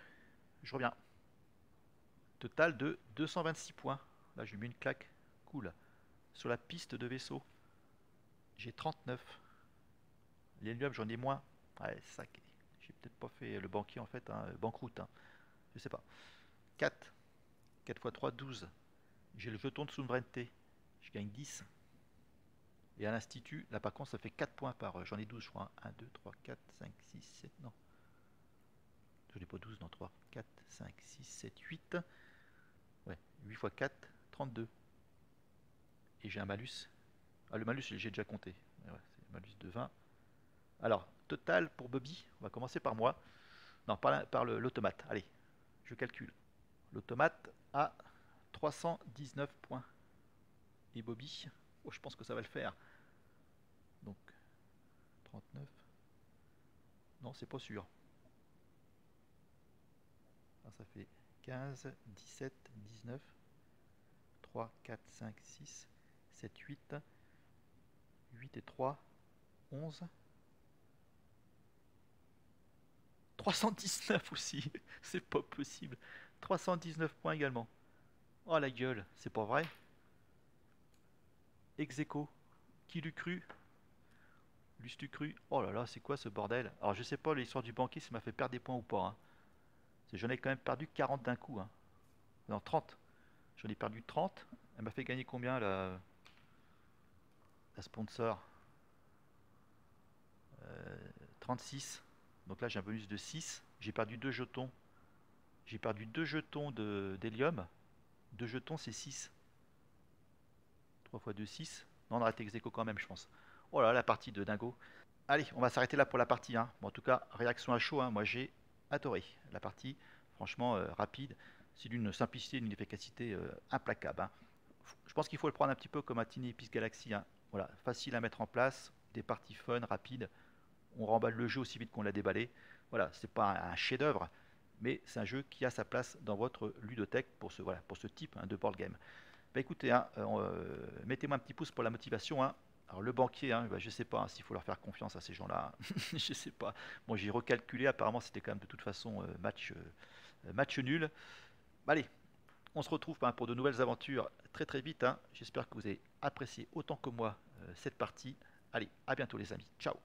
Je reviens. Total de 226 points. Là, j'ai mis une claque. Cool. Sur la piste de vaisseau, j'ai 39. Les nuages, j'en ai moins. Ouais, c'est ça. J'ai peut-être pas fait le banquier en fait, banqueroute. Je sais pas. 4. 4 x 3, 12. J'ai le jeton de souveraineté. Je gagne 10. Et à l'institut, là par contre, ça fait 4 points par. J'en ai 12, je crois. 1, 2, 3, 4, 5, 6, 7. Non. Je n'ai pas 12, non. 3, 4, 5, 6, 7, 8. Ouais. 8 x 4, 32. Et j'ai un malus. Ah, le malus, j'ai déjà compté. Ouais, c'est le malus de 20. Alors, total pour Bobby. On va commencer par moi. Non, par l'automate. Allez, je calcule. L'automate a 319 points. Et Bobby, oh, je pense que ça va le faire. Donc, 39. Non, c'est pas sûr. Alors, ça fait 15, 17, 19, 3, 4, 5, 6, 7, 8, 8 et 3, 11. 319 aussi, c'est pas possible. 319 points également. Oh la gueule, c'est pas vrai. Ex-aequo, qui l'eût cru? L'eût cru? Oh là là, c'est quoi ce bordel? Alors je sais pas l'histoire du banquier, ça m'a fait perdre des points ou pas, hein. J'en ai quand même perdu 40 d'un coup, hein. Non, 30. J'en ai perdu 30. Elle m'a fait gagner combien la sponsor? 36. Donc là j'ai un bonus de 6. J'ai perdu 2 jetons. J'ai perdu 2 jetons d'hélium. 2 jetons c'est 6. 3 fois 2, 6. Non, on arrête ex aequo quand même, je pense. Oh là là, la partie de dingo. Allez, on va s'arrêter là pour la partie 1. Bon, en tout cas, réaction à chaud, hein. Moi j'ai adoré la partie. Franchement, rapide. C'est d'une simplicité et d'une efficacité implacable, hein. Je pense qu'il faut le prendre un petit peu comme un Tiny Epic Galaxy, hein. Voilà, facile à mettre en place. Des parties fun, rapides. On remballe le jeu aussi vite qu'on l'a déballé. Voilà, c'est pas un chef-d'œuvre, mais c'est un jeu qui a sa place dans votre ludothèque pour ce, voilà, pour ce type, hein, de board game. Bah écoutez, hein, mettez-moi un petit pouce pour la motivation, hein. Alors le banquier, hein, bah, je sais pas, hein, s'il faut leur faire confiance à ces gens-là. Je sais pas. Bon, j'ai recalculé, apparemment c'était quand même de toute façon match nul. Bah, allez, on se retrouve, hein, pour de nouvelles aventures très très vite, hein. J'espère que vous avez apprécié autant que moi cette partie. Allez, à bientôt les amis. Ciao.